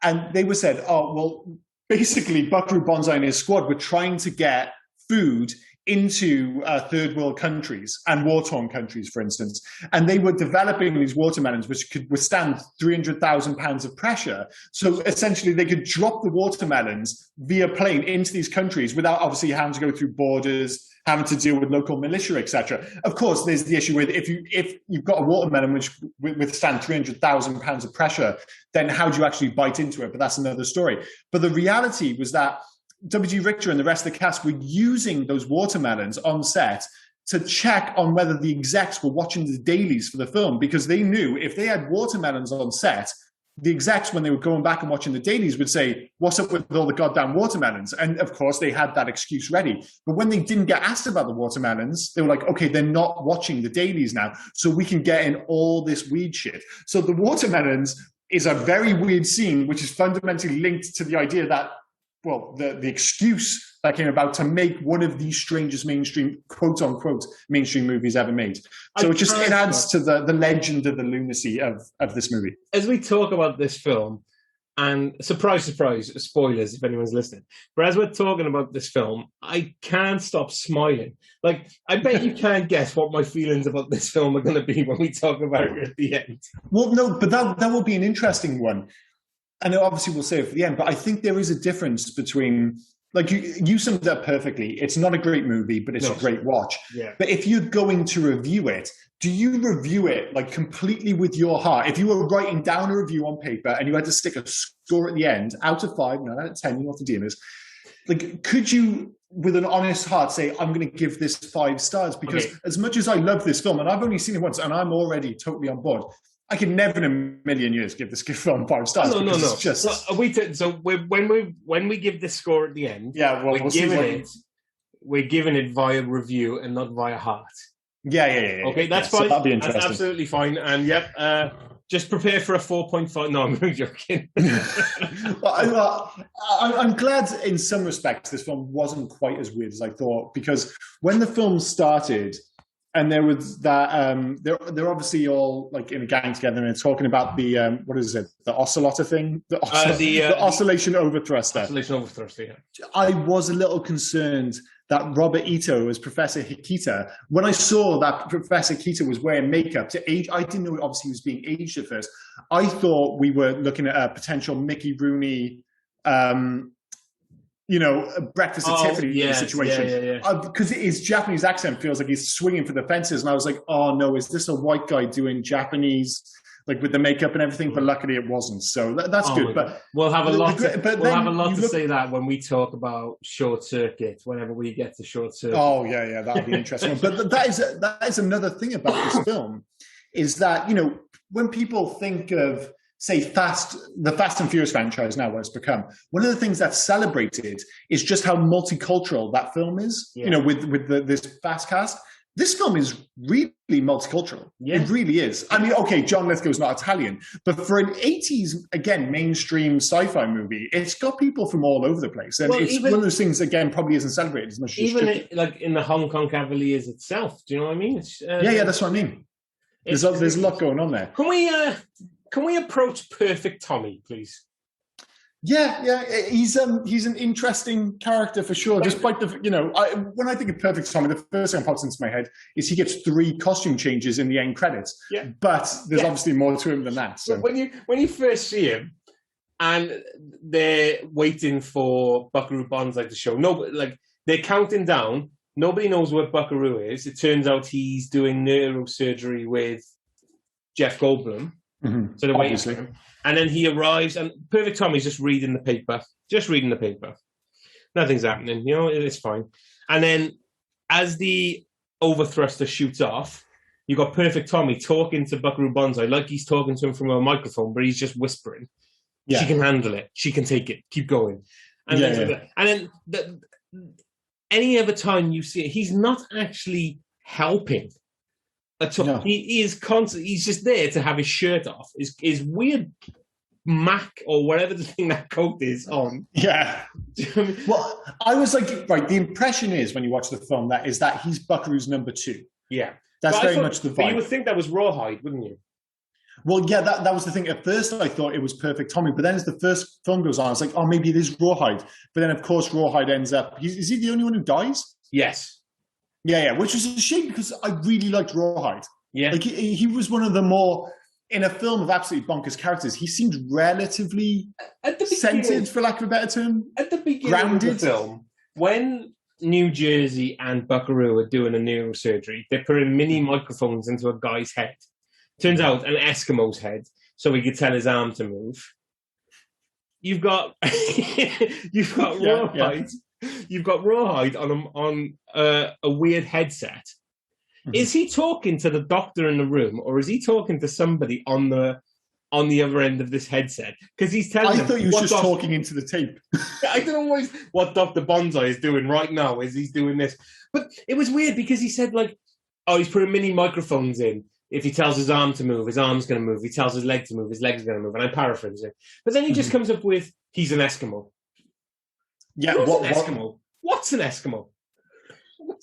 And they were said, oh, well, basically Buckaroo Banzai and his squad were trying to get food into third world countries and war-torn countries, for instance. And they were developing these watermelons which could withstand 300,000 pounds of pressure. So essentially they could drop the watermelons via plane into these countries without obviously having to go through borders, having to deal with local militia, etc. Of course, there's the issue with if you've got a watermelon which withstand 300,000 pounds of pressure, then how do you actually bite into it? But that's another story. But the reality was that W. Richter and the rest of the cast were using those watermelons on set to check on whether the execs were watching the dailies for the film, because they knew if they had watermelons on set, the execs, when they were going back and watching the dailies, would say, what's up with all the goddamn watermelons? And of course, they had that excuse ready. But when they didn't get asked about the watermelons, they were like, okay, they're not watching the dailies now, so we can get in all this weed shit. So the watermelons is a very weird scene, which is fundamentally linked to the idea that, well, the excuse that came about to make one of the strangest mainstream, quote unquote, mainstream movies ever made. So it adds to the legend of the lunacy of this movie. As we talk about this film, And surprise, surprise, spoilers if anyone's listening. But as we're talking about this film, I can't stop smiling. Like, I bet you can't guess what my feelings about this film are going to be when we talk about it at the end. Well, no, but that will be an interesting one. And obviously we'll say it for the end, but I think there is a difference between, like you summed it up perfectly. It's not a great movie, but it's a great watch. Yeah. But if you're going to review it, do you review it like completely with your heart? If you were writing down a review on paper and you had to stick a score at the end, out of 5, not out of 10, you know what the deal is. Like, could you, with an honest heart, say, I'm going to give this 5 stars? Because as much as I love this film, and I've only seen it once, and I'm already totally on board, I could never in a million years give this film 5 stars. No. It's just... when we give this score at the end, we're giving it via review and not via heart. Yeah. Okay, that's fine. So that'd be interesting. That's absolutely fine. And just prepare for a 4.5. No, I'm joking. I'm glad in some respects this film wasn't quite as weird as I thought, because when the film started and there was that, they're obviously all like in a gang together and they're talking about the, what is it? The oscillator thing? The oscillation overthruster. Oscillation overthruster, yeah. I was a little concerned that Robert Ito as Professor Hikita, when I saw that Professor Hikita was wearing makeup to age, I didn't know obviously he was being aged at first. I thought we were looking at a potential Mickey Rooney, Breakfast at Tiffany's situation. Because his Japanese accent feels like he's swinging for the fences. And I was like, oh no, is this a white guy doing Japanese, like with the makeup and everything? But luckily it wasn't. So that's good. But we'll have a lot to say that when we talk about Short Circuit, whenever we get to Short Circuit. Oh yeah, that'll be interesting. But that is another thing about this film, is that, when people think of, say, the Fast and Furious franchise, now what it's become, one of the things that's celebrated is just how multicultural that film is. Yeah. With this fast cast. This film is really multicultural. Yeah. It really is. I mean, okay, John Lithgow's not Italian, but for an 80s, again, mainstream sci-fi movie, it's got people from all over the place. And it's one of those things, again, probably isn't celebrated as much as even like in the Hong Kong Cavaliers itself. Do you know what I mean? That's what I mean. There's a lot going on there. Can we approach Perfect Tommy, please? Yeah, he's an interesting character for sure. Despite when I think of Perfect Tommy, the first thing that pops into my head is he gets 3 costume changes in the end credits. Yeah, but there's obviously more to him than that. So when you first see him, and they're waiting for Buckaroo Banzai to show, they're counting down. Nobody knows where Buckaroo is. It turns out he's doing neurosurgery with Jeff Goldblum. Mm-hmm. So they're waiting for him. And then he arrives, and Perfect Tommy's just reading the paper. Nothing's happening. It's fine. And then as the overthruster shoots off, you've got Perfect Tommy talking to Buckaroo Banzai like he's talking to him from a microphone, but he's just whispering. Yeah. She can handle it. She can take it. Keep going. And then any other time you see it, he's not actually helping at all. No. He is constantly, he's just there to have his shirt off. His weird Mac or whatever the thing that coat is on. Yeah. Well, I was like, right, the impression is when you watch the film that he's Buckaroo's number 2. Yeah. That's very much the vibe. But you would think that was Rawhide, wouldn't you? Well, yeah, that was the thing. At first, I thought it was Perfect Tommy, but then as the first film goes on, I was like, oh, maybe it is Rawhide. But then, of course, Rawhide ends up... Is he the only one who dies? Yes. Yeah, which is a shame because I really liked Rawhide. Yeah. Like, he was one of the more... In a film of absolutely bonkers characters, he seemed relatively centered, for lack of a better term. At the beginning grounded. Of the film, when New Jersey and Buckaroo are doing a neurosurgery, they're putting mini microphones into a guy's head. Turns out an Eskimo's head, so he could tell his arm to move. You've got Rawhide. Yeah. You've got Rawhide on a weird headset. Mm-hmm. Is he talking to the doctor in the room, or is he talking to somebody on the other end of this headset? Because he's telling. I thought he was just talking into the tape. I don't know what Dr. Banzai is doing right now. Is he's doing this? But it was weird because he said he's putting mini microphones in. If he tells his arm to move, his arm's going to move. If he tells his leg to move, his leg's going to move. And I'm paraphrasing. But then he just comes up with, he's an Eskimo. Yeah, Eskimo? What's an Eskimo?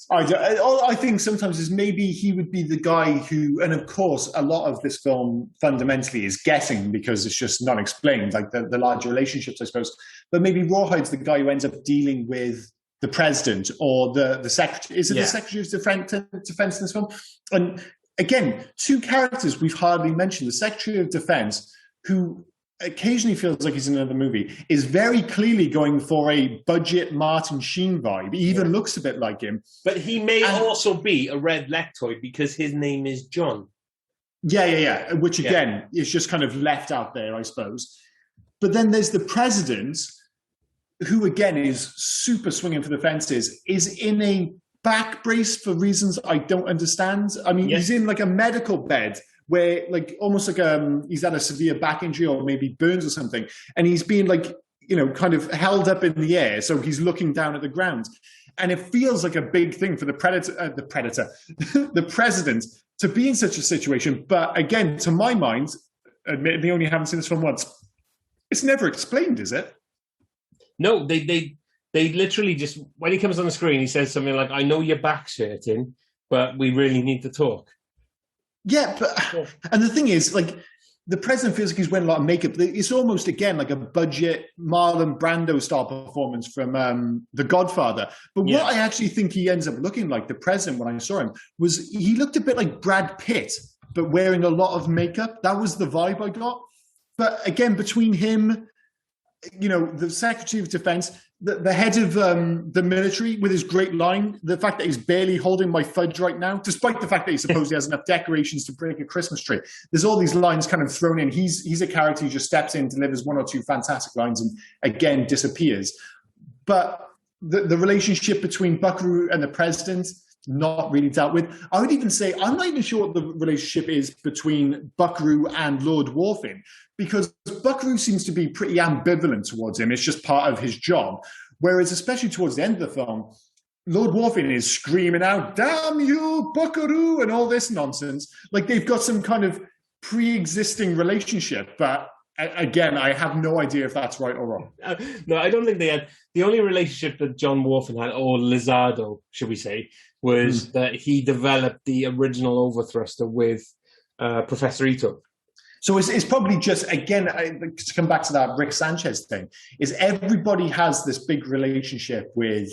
All I think sometimes is maybe he would be the guy who, and of course, a lot of this film fundamentally is guessing because it's just not explained, like the larger relationships, I suppose. But maybe Rawhide's the guy who ends up dealing with the president or the secretary. Is it the Secretary of Defense in this film? And again, two characters we've hardly mentioned. The Secretary of Defense, who occasionally feels like he's in another movie, is very clearly going for a budget Martin Sheen vibe. He even looks a bit like him. But he may also be a red lectoid because his name is John. Yeah. Which, again, is just kind of left out there, I suppose. But then there's the president, who, again, is super swinging for the fences, is in a back brace for reasons I don't understand. I mean, he's in like a medical bed where like almost like he's had a severe back injury or maybe burns or something. And he's being like, kind of held up in the air. So he's looking down at the ground. And it feels like a big thing for the president to be in such a situation. But again, to my mind, admittedly only haven't seen this film once, it's never explained, is it? No, they literally just, when he comes on the screen, he says something like, I know your back's hurting, but we really need to talk. Yeah, and the thing is, like, the president feels like he's wearing a lot of makeup. It's almost, again, like a budget Marlon Brando style performance from The Godfather. But what I actually think he ends up looking like, the president, when I saw him, was he looked a bit like Brad Pitt, but wearing a lot of makeup. That was the vibe I got. But again, between him, the Secretary of Defense, the head of the military with his great line, the fact that he's barely holding my fudge right now, despite the fact that he supposedly has enough decorations to break a Christmas tree. There's all these lines kind of thrown in. He's a character who just steps in, delivers one or two fantastic lines, and again disappears. But the relationship between Buckaroo and the president, not really dealt with. I would even say I'm not even sure what the relationship is between Buckaroo and Lord Wharfin, because Buckaroo seems to be pretty ambivalent towards him. It's just part of his job. Whereas, especially towards the end of the film, Lord Wharfin is screaming out, "Damn you, Buckaroo," and all this nonsense. Like they've got some kind of pre-existing relationship, but again, I have no idea if that's right or wrong. No, I don't think they had. The only relationship that John Wharfin had, or Lizardo, should we say, was that he developed the original overthruster with Professor Ito. So it's probably just, again, to come back to that Rick Sanchez thing, is everybody has this big relationship with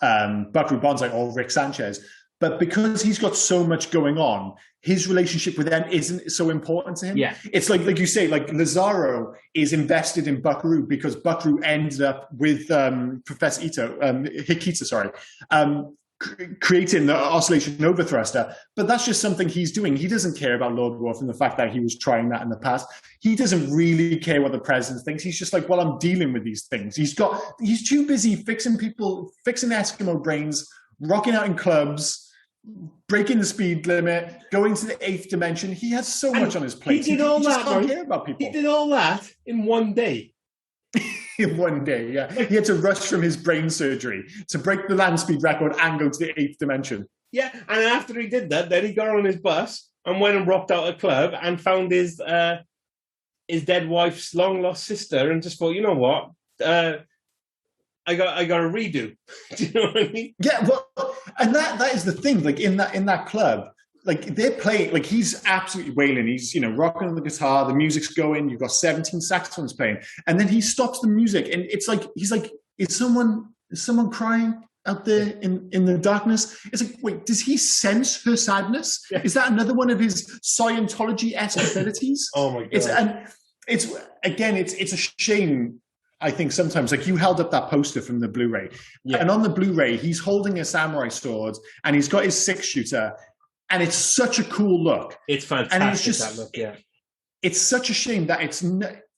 Buckaroo Banzai or Rick Sanchez, but because he's got so much going on, his relationship with them isn't so important to him. Yeah. It's like you say, like Lazaro is invested in Buckaroo because Buckaroo ended up with Professor Hikita, creating the oscillation overthruster. But that's just something he's doing. He doesn't care about Lord Wharf and the fact that he was trying that in the past. He doesn't really care what the president thinks. He's just like, well, I'm dealing with these things. He's too busy fixing Eskimo brains, rocking out in clubs, breaking the speed limit, going to the 8th dimension. He has so much on his plate. He did all that. Just can't care about people. He did all that in one day. In one day, yeah. He had to rush from his brain surgery to break the land speed record and go to the 8th dimension. Yeah, and after he did that, then he got on his bus and went and rocked out a club and found his dead wife's long lost sister and just thought, you know what? I got a redo. Do you know what I mean? Yeah, well, and that is the thing. Like in that club, like they're playing, like he's absolutely wailing. He's rocking on the guitar, the music's going. You've got 17 saxophones playing, and then he stops the music, and it's like he's like, is someone crying out there in the darkness? It's like, wait, does he sense her sadness? Yeah. Is that another one of his Scientology-esque abilities? Oh my god! It's a shame. I think sometimes, like you held up that poster from the Blu-ray, and on the Blu-ray, he's holding a samurai sword and he's got his 6-shooter, and it's such a cool look. It's fantastic, and it's just, that look, yeah. It's such a shame that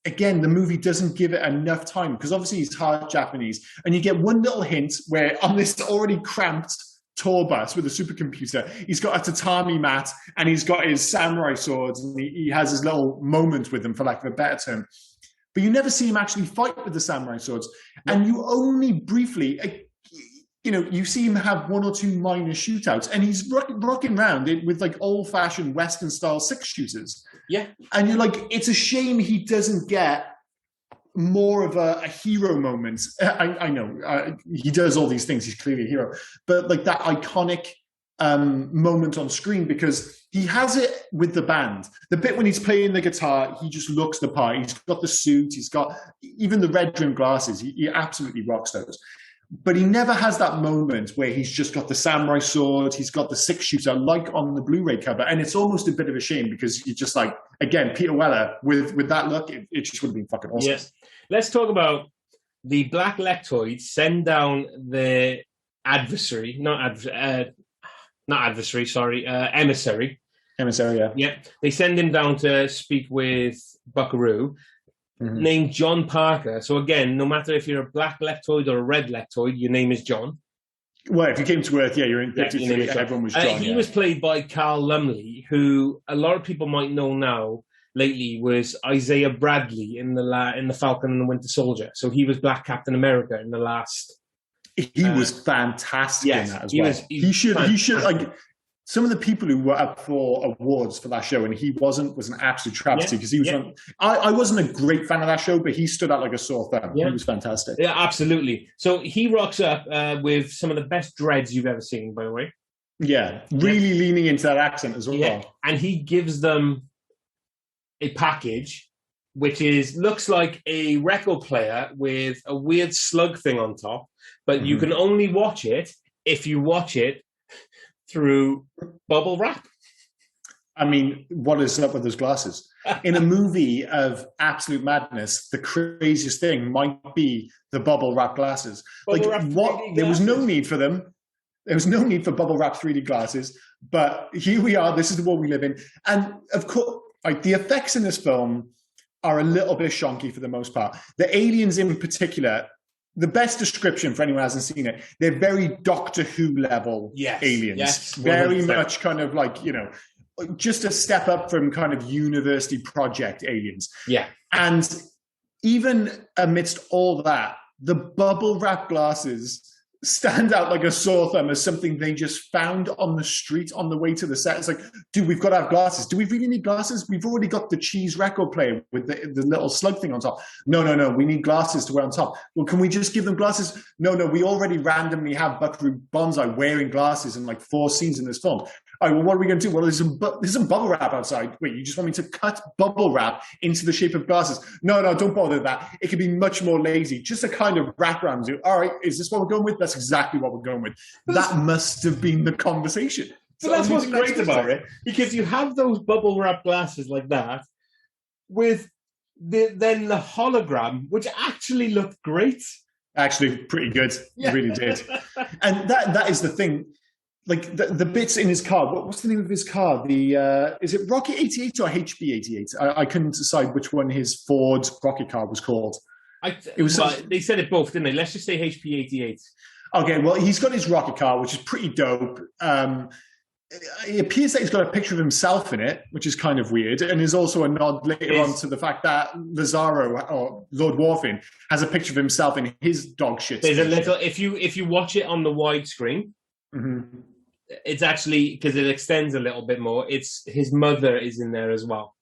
again, the movie doesn't give it enough time, because obviously he's half Japanese, and you get one little hint where on this already cramped tour bus with a supercomputer, he's got a tatami mat and he's got his samurai swords, and he has his little moment with them, for lack of a better term. But you never see him actually fight with the samurai swords. And you only briefly, you see him have one or two minor shootouts, and he's rocking around with like old-fashioned Western-style 6-shooters. Yeah. And you're like, it's a shame he doesn't get more of a hero moment. I know he does all these things. He's clearly a hero, but like that iconic moment on screen, because he has it with the band. The bit when he's playing the guitar, he just looks the part. He's got the suit. He's got even the red rimmed glasses. He absolutely rocks those. But he never has that moment where he's just got the samurai sword, he's got the 6-shooter, like on the Blu-ray cover. And it's almost a bit of a shame, because you're just like, again, Peter Weller, with that look, it just would have been fucking awesome. Yes. Let's talk about the Black Lectoids send down the adversary, emissary. Emissary, yeah. Yeah. They send him down to speak with Buckaroo, named John Parker. So again, no matter if you're a black lectoid or a red lectoid, your name is John. Well, if you came to Earth, you're in 53, everyone was John. He was played by Carl Lumley, who a lot of people might know now, lately, was Isaiah Bradley in the Falcon and the Winter Soldier. So he was Black Captain America in the last... He was fantastic in that as well. He should, like... Some of the people who were up for awards for that show and he wasn't, was an absolute travesty, because he was I wasn't a great fan of that show, but he stood out like a sore thumb. He was fantastic. Yeah, absolutely. So he rocks up with some of the best dreads you've ever seen, by the way. Yeah, really leaning into that accent as well. Yeah. And he gives them a package which looks like a record player with a weird slug thing on top, but you can only watch it if you watch it through bubble wrap. I mean, what is up with those glasses? In a movie of absolute madness, the craziest thing might be the bubble wrap glasses. There was no need for them. There was no need for bubble wrap 3D glasses, but here we are. This is the world we live in. And of course, like, the effects in this film are a little bit shonky for the most part. The aliens in particular, the best description for anyone who hasn't seen it, they're very Doctor Who level aliens. Yes, very much kind of like, you know, just a step up from kind of university project aliens. Yeah. And even amidst all that, the bubble wrap glasses stand out like a sore thumb as something they just found on the street on the way to the set. It's like, dude, we've got to have glasses. Do we really need glasses? We've already got the cheese record player with the little slug thing on top. No. We need glasses to wear on top. Well, can we just give them glasses? No. We already randomly have Buckaroo Banzai wearing glasses in like 4 scenes in this film. All right, well, what are we going to do? Well, there's some bubble wrap outside. Wait, you just want me to cut bubble wrap into the shape of glasses? No, don't bother with that. It could be much more lazy. Just a kind of wrap around. All right, is this what we're going with? That's exactly what we're going with. That must have been the conversation. So that's what's great about it, because you have those bubble wrap glasses like that with then the hologram, which actually looked great. Actually, pretty good. It really did. And that is the thing. Like the bits in his car. What's the name of his car? Is it Rocket 88 or HB 88? I couldn't decide which one his Ford rocket car was called. They said it both, didn't they? Let's just say HB 88. Okay, well, he's got his rocket car, which is pretty dope. It appears that he's got a picture of himself in it, which is kind of weird, and there's also a nod later on to the fact that Lazaro, or Lord Warfin, has a picture of himself in his dog shit. There's a little. If you watch it on the widescreen. It's actually, because it extends a little bit more, it's his mother is in there as well.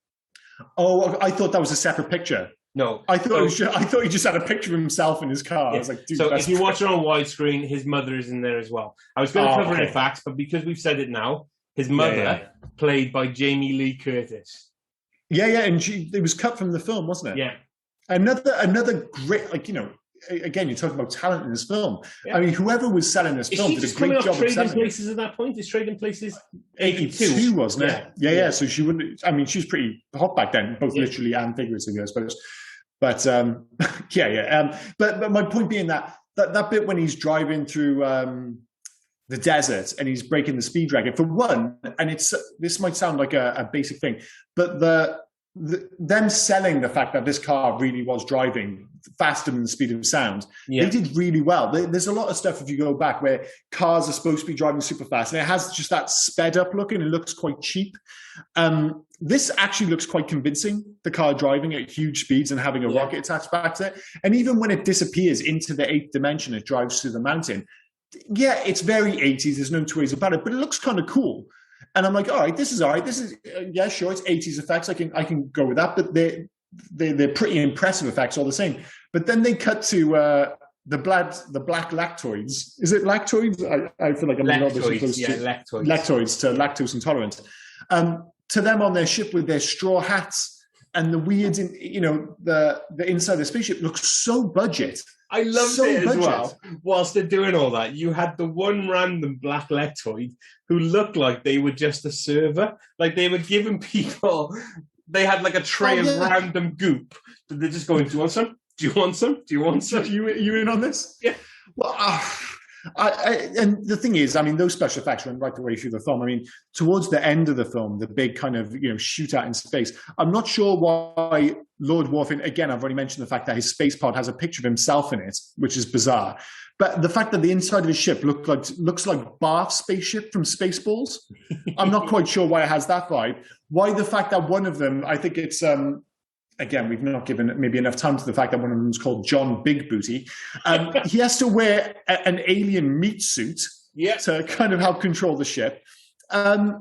Oh, I thought that was a separate picture. No, I thought he just had a picture of himself in his car. Yeah. I was like, dude, so if you watch it on widescreen, his mother is in there as well. I was going to cover it in facts, but because we've said it now, his mother, played by Jamie Lee Curtis. Yeah, and it was cut from the film, wasn't it? Yeah. Another great, like, you know, again, you're talking about talent in this film. Yeah. I mean, whoever was selling this film did a great job of selling places at that point? Is Trading Places 82, wasn't it? Yeah. So she wouldn't. I mean, she was pretty hot back then, both literally and figuratively, I suppose. But But my point being that bit when he's driving through the desert and he's breaking the speed dragon, for one, and this might sound like a basic thing, but them selling the fact that this car really was driving faster than the speed of sound, they did really well. There's a lot of stuff, if you go back, where cars are supposed to be driving super fast and it has just that sped up look and it looks quite cheap. This actually looks quite convincing, the car driving at huge speeds and having a rocket attached back to it. And even when it disappears into the 8th dimension, it drives through the mountain. Yeah, it's very 80s. There's no two ways about it, but it looks kind of cool. And I'm like, all right, this is all right. This is, sure, it's 80s effects. I can go with that. But they're pretty impressive effects all the same. But then they cut to the black lactoids. Is it lactoids? I feel like I'm not supposed to lactoids to lactose intolerant. To them on their ship with their straw hats and the weird, the inside of the spaceship looks so budget. I loved it as well. Whilst they're doing all that, you had the one random black lectoid who looked like they were just a server. Like they were giving people, they had like a tray of random goop. They're just going, do you want some? Do you want some? Do you want some? You in on this? Yeah. Well, and the thing is, I mean, those special effects went right the way through the film. I mean, towards the end of the film, the big kind of, shootout in space, I'm not sure why Lord Worf, again, I've already mentioned the fact that his space pod has a picture of himself in it, which is bizarre. But the fact that the inside of his ship looks like Barf's spaceship from Spaceballs, I'm not quite sure why it has that vibe. Why the fact that one of them, I think it's... Again, we've not given maybe enough time to the fact that one of them is called John Big Booty. He has to wear an alien meat suit to kind of help control the ship. Why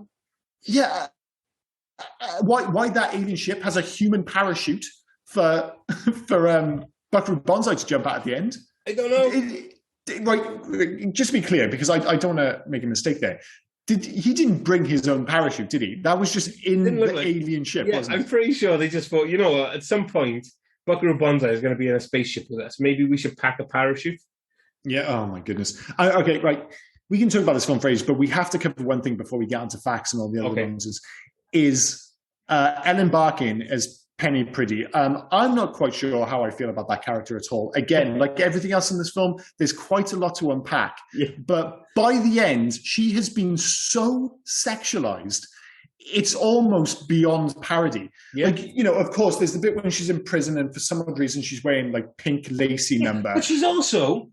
that alien ship has a human parachute for Buckaroo Banzai to jump out at the end? I don't know. Right, just to be clear, because I don't want to make a mistake there. He didn't bring his own parachute, did he? That was just in the alien ship, wasn't it? I'm pretty sure they just thought, at some point, Buckaroo Banzai is going to be in a spaceship with us. Maybe we should pack a parachute. Yeah. Oh, my goodness. Okay, right. We can talk about this film for ages, but we have to cover one thing before we get onto facts and all the other ones. Is Ellen Barkin as Penny Priddy. I'm not quite sure how I feel about that character at all. Again, like everything else in this film, there's quite a lot to unpack. Yeah. But by the end, she has been so sexualized, it's almost beyond parody. Yeah. Of course, there's the bit when she's in prison and for some odd reason she's wearing like pink lacy number. But she's also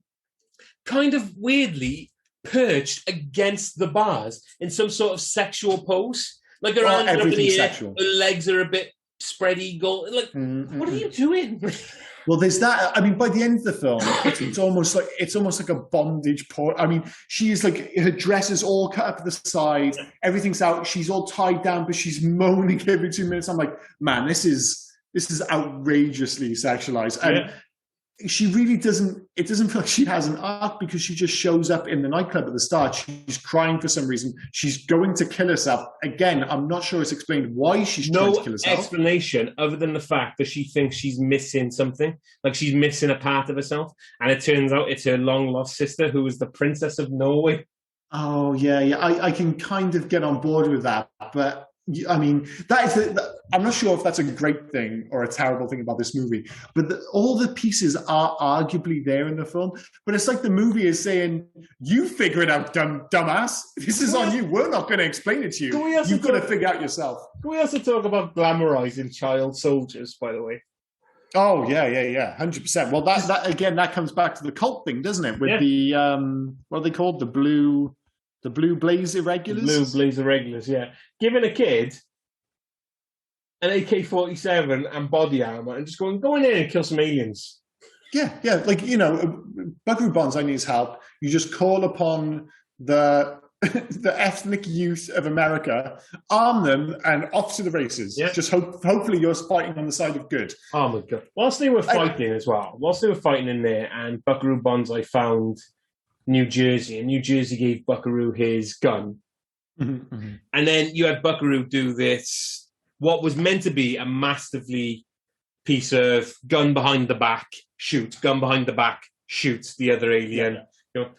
kind of weirdly perched against the bars in some sort of sexual pose. Like her arms are up in the air, her legs are a bit spread eagle. Like, what are you doing? Well, there's that. I mean, by the end of the film, it's almost like a bondage porn. I mean, she is like, her dress is all cut up the side, everything's out. She's all tied down, but she's moaning every 2 minutes. I'm like, man, this is outrageously sexualized. And she really doesn't. It doesn't feel like she has an arc because she just shows up in the nightclub at the start. She's crying for some reason. She's going to kill herself. Again, I'm not sure it's explained why she's trying to kill herself. No explanation other than the fact that she thinks she's missing something, like she's missing a part of herself, and it turns out it's her long lost sister who is the Princess of Norway. Oh yeah. I can kind of get on board with that, but. I mean, I'm not sure if that's a great thing or a terrible thing about this movie, but all the pieces are arguably there in the film. But it's like the movie is saying, you figure it out, dumbass. This is on you. We're not going to explain it to you. You've got to figure out yourself. Can we also talk about glamorizing child soldiers, by the way? Oh, yeah. 100%. Well, that comes back to the cult thing, doesn't it? With the, what are they called? The Blue Blaze Irregulars? Blue Blaze Irregulars, yeah. Giving a kid an AK-47 and body armor and just go in there and kill some aliens. Yeah. Like, Buckaroo Banzai needs help. You just call upon the ethnic youth of America, arm them, and off to the races. Yeah. Just hopefully you're fighting on the side of good. Oh, my God. Whilst they were fighting in there, and Buckaroo Banzai found New Jersey, and New Jersey gave Buckaroo his gun. Mm-hmm. And then you had Buckaroo do this, what was meant to be a masterly piece of gun behind the back, shoot, gun behind the back, shoot the other alien. Yeah.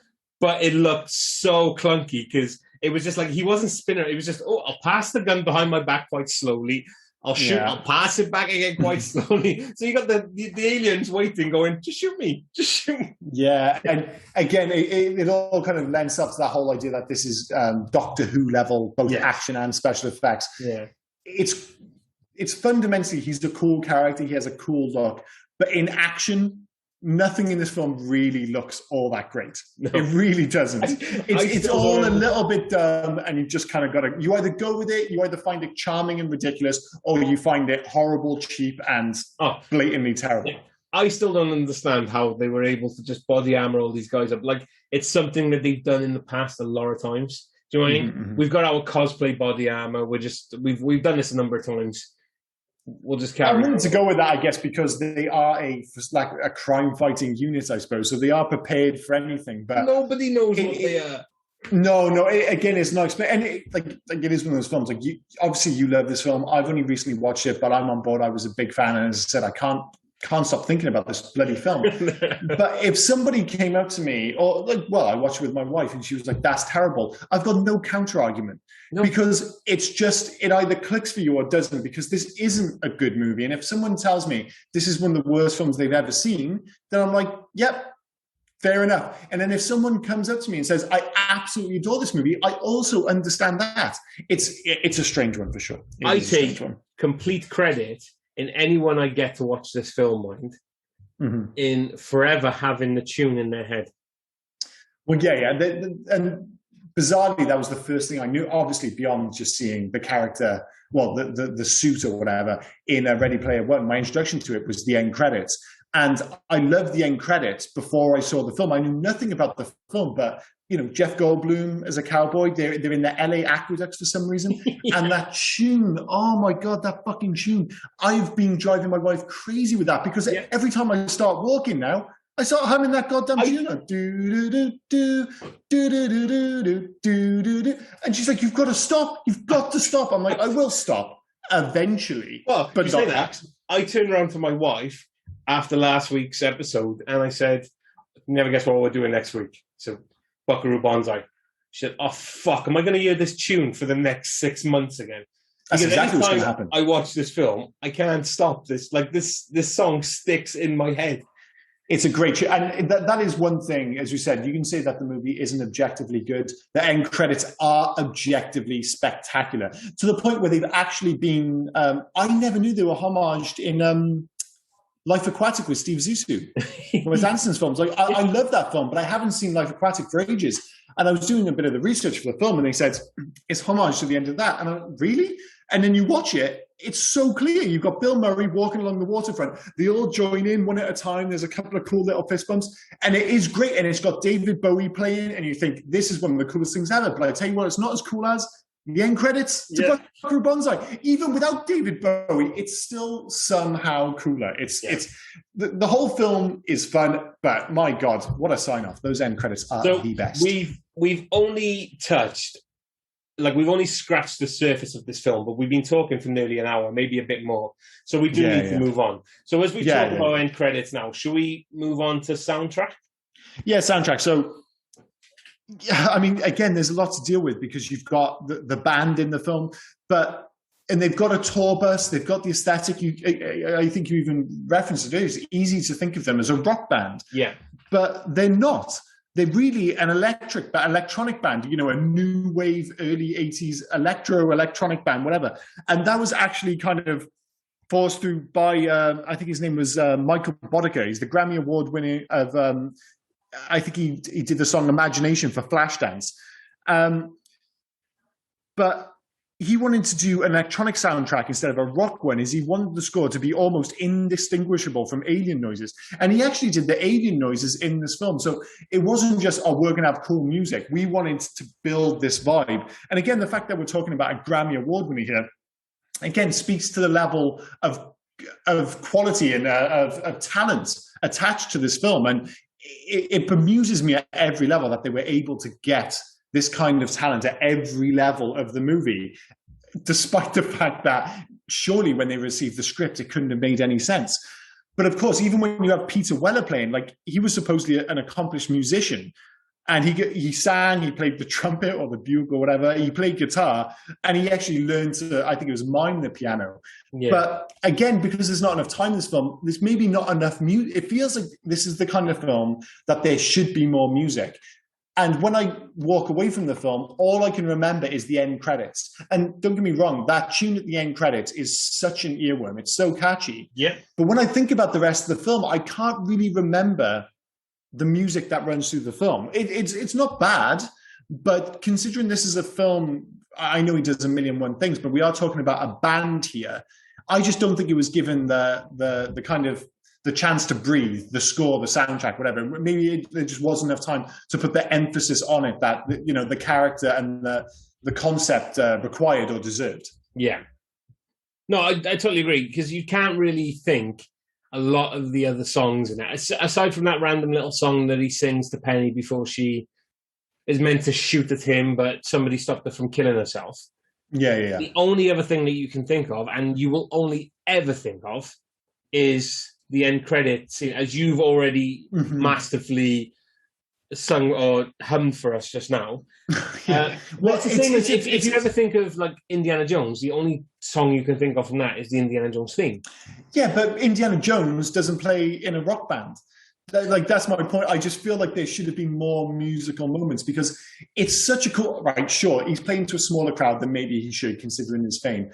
But it looked so clunky because it was just like, he wasn't spinning. It was just, I'll pass the gun behind my back quite slowly. I'll shoot. Yeah. I'll pass it back again quite slowly. So you got the aliens waiting, going, just shoot me. Yeah, and again, it all kind of lends up to that whole idea that this is Doctor Who level, both action and special effects. Yeah, it's fundamentally, he's a cool character. He has a cool look, but in action, nothing in this film really looks all that great. No. It really doesn't. It's all a little bit dumb, and you just kind of got to, you either go with it, you either find it charming and ridiculous, or you find it horrible, cheap, and blatantly terrible. Yeah. I still don't understand how they were able to just body armor all these guys up. Like, it's something that they've done in the past a lot of times. Do you know what I mean? Mm-hmm. We've got our cosplay body armor. We've done this a number of times. we'll just I'm carry willing on. to go with that, I guess, because they are a crime-fighting unit, I suppose. So they are prepared for anything. But Nobody knows what they are. No. Again, it's not explained, and it is one of those films. Like, obviously, you love this film. I've only recently watched it, but I'm on board. I was a big fan, and as I said, I can't stop thinking about this bloody film. But if somebody came up to me, or I watched it with my wife, and she was like, "That's terrible," I've got no counter argument. No. Because it's just, it either clicks for you or doesn't, because this isn't a good movie. And if someone tells me this is one of the worst films they've ever seen, then I'm like, yep, fair enough. And then if someone comes up to me and says, I absolutely adore this movie, I also understand that. It's a strange one for sure. I take complete credit in anyone I get to watch this film, in forever having the tune in their head. Well, yeah. And bizarrely, that was the first thing I knew, obviously, beyond just seeing the character, the suit or whatever, in Ready Player One. My introduction to it was the end credits. And I loved the end credits before I saw the film. I knew nothing about the film, but, Jeff Goldblum as a cowboy, they're in the LA aqueducts for some reason. Yeah. And that tune, oh my God, that fucking tune. I've been driving my wife crazy with that, because every time I start walking now, I start humming that goddamn tune. And she's like, "You've got to stop. You've got to stop." I'm like, "I will stop eventually." Well, but you say that. I turned around to my wife after last week's episode, and I said, "Never guess what we're doing next week." So, Buckaroo Banzai. She said, "Oh fuck, am I going to hear this tune for the next 6 months again?" That's exactly what's going to happen. I watch this film, I can't stop this. Like this song sticks in my head. It's a great tune. And that is one thing, as you said, you can say that the movie isn't objectively good. The end credits are objectively spectacular, to the point where they've actually been, I never knew they were homaged in Life Aquatic with Steve Zissou, Wes Anderson's films. Like, I love that film, but I haven't seen Life Aquatic for ages. And I was doing a bit of the research for the film, and they said, it's homage to the end of that. And I'm like, really? And then you watch it, it's so clear. You've got Bill Murray walking along the waterfront. They all join in one at a time. There's a couple of cool little fist bumps. And it is great. And it's got David Bowie playing. And you think, this is one of the coolest things ever. But I tell you what, it's not as cool as the end credits to Buckaroo Banzai. Even without David Bowie, it's still somehow cooler. It's the whole film is fun. But my God, what a sign-off. Those end credits are the best. We've only touched... we've only scratched the surface of this film, but we've been talking for nearly an hour, maybe a bit more. So we do need to move on. So as we talk about end credits now, should we move on to soundtrack? Yeah, soundtrack. So, I mean, again, there's a lot to deal with, because you've got the band in the film, and they've got a tour bus, they've got the aesthetic. I think you even referenced it. It's easy to think of them as a rock band. Yeah. But they're not. They're really an electronic band, a new wave, early 80s electronic band, whatever. And that was actually kind of forced through by, I think his name was Michael Boddicker. He's the Grammy Award winner of, I think he did the song Imagination for Flashdance. But he wanted to do an electronic soundtrack instead of a rock one, as he wanted the score to be almost indistinguishable from alien noises. And he actually did the alien noises in this film. So it wasn't just, we're going to have cool music. We wanted to build this vibe. And again, the fact that we're talking about a Grammy Award winner here, again, speaks to the level of quality and of talent attached to this film. And it bemuses me at every level that they were able to get this kind of talent at every level of the movie, despite the fact that surely when they received the script, it couldn't have made any sense. But of course, even when you have Peter Weller playing, he was supposedly an accomplished musician, and he sang, he played the trumpet or the bugle or whatever, he played guitar, and he actually learned to, I think it was mime the piano. Yeah. But again, because there's not enough time in this film, there's maybe not enough music. It feels like this is the kind of film that there should be more music. And when I walk away from the film, all I can remember is the end credits. And don't get me wrong, that tune at the end credits is such an earworm. It's so catchy. Yeah. But when I think about the rest of the film, I can't really remember the music that runs through the film. It's not bad, but considering this is a film, I know he does a million one things, but we are talking about a band here. I just don't think it was given the kind of the chance to breathe, the score, the soundtrack, whatever. Maybe there just wasn't enough time to put the emphasis on it that, the character and the concept required or deserved. Yeah. No, I totally agree because you can't really think a lot of the other songs in it. Aside from that random little song that he sings to Penny before she is meant to shoot at him, but somebody stopped her from killing herself. Yeah. The only other thing that you can think of, and you will only ever think of, is the end credit scene, as you've already masterfully sung or hummed for us just now. Well, it's the thing is, if you ever think of like Indiana Jones, the only song you can think of from that is the Indiana Jones theme. Yeah, but Indiana Jones doesn't play in a rock band. Like, that's my point. I just feel like there should have been more musical moments because it's such a cool, right? Sure, he's playing to a smaller crowd than maybe he should, considering his fame.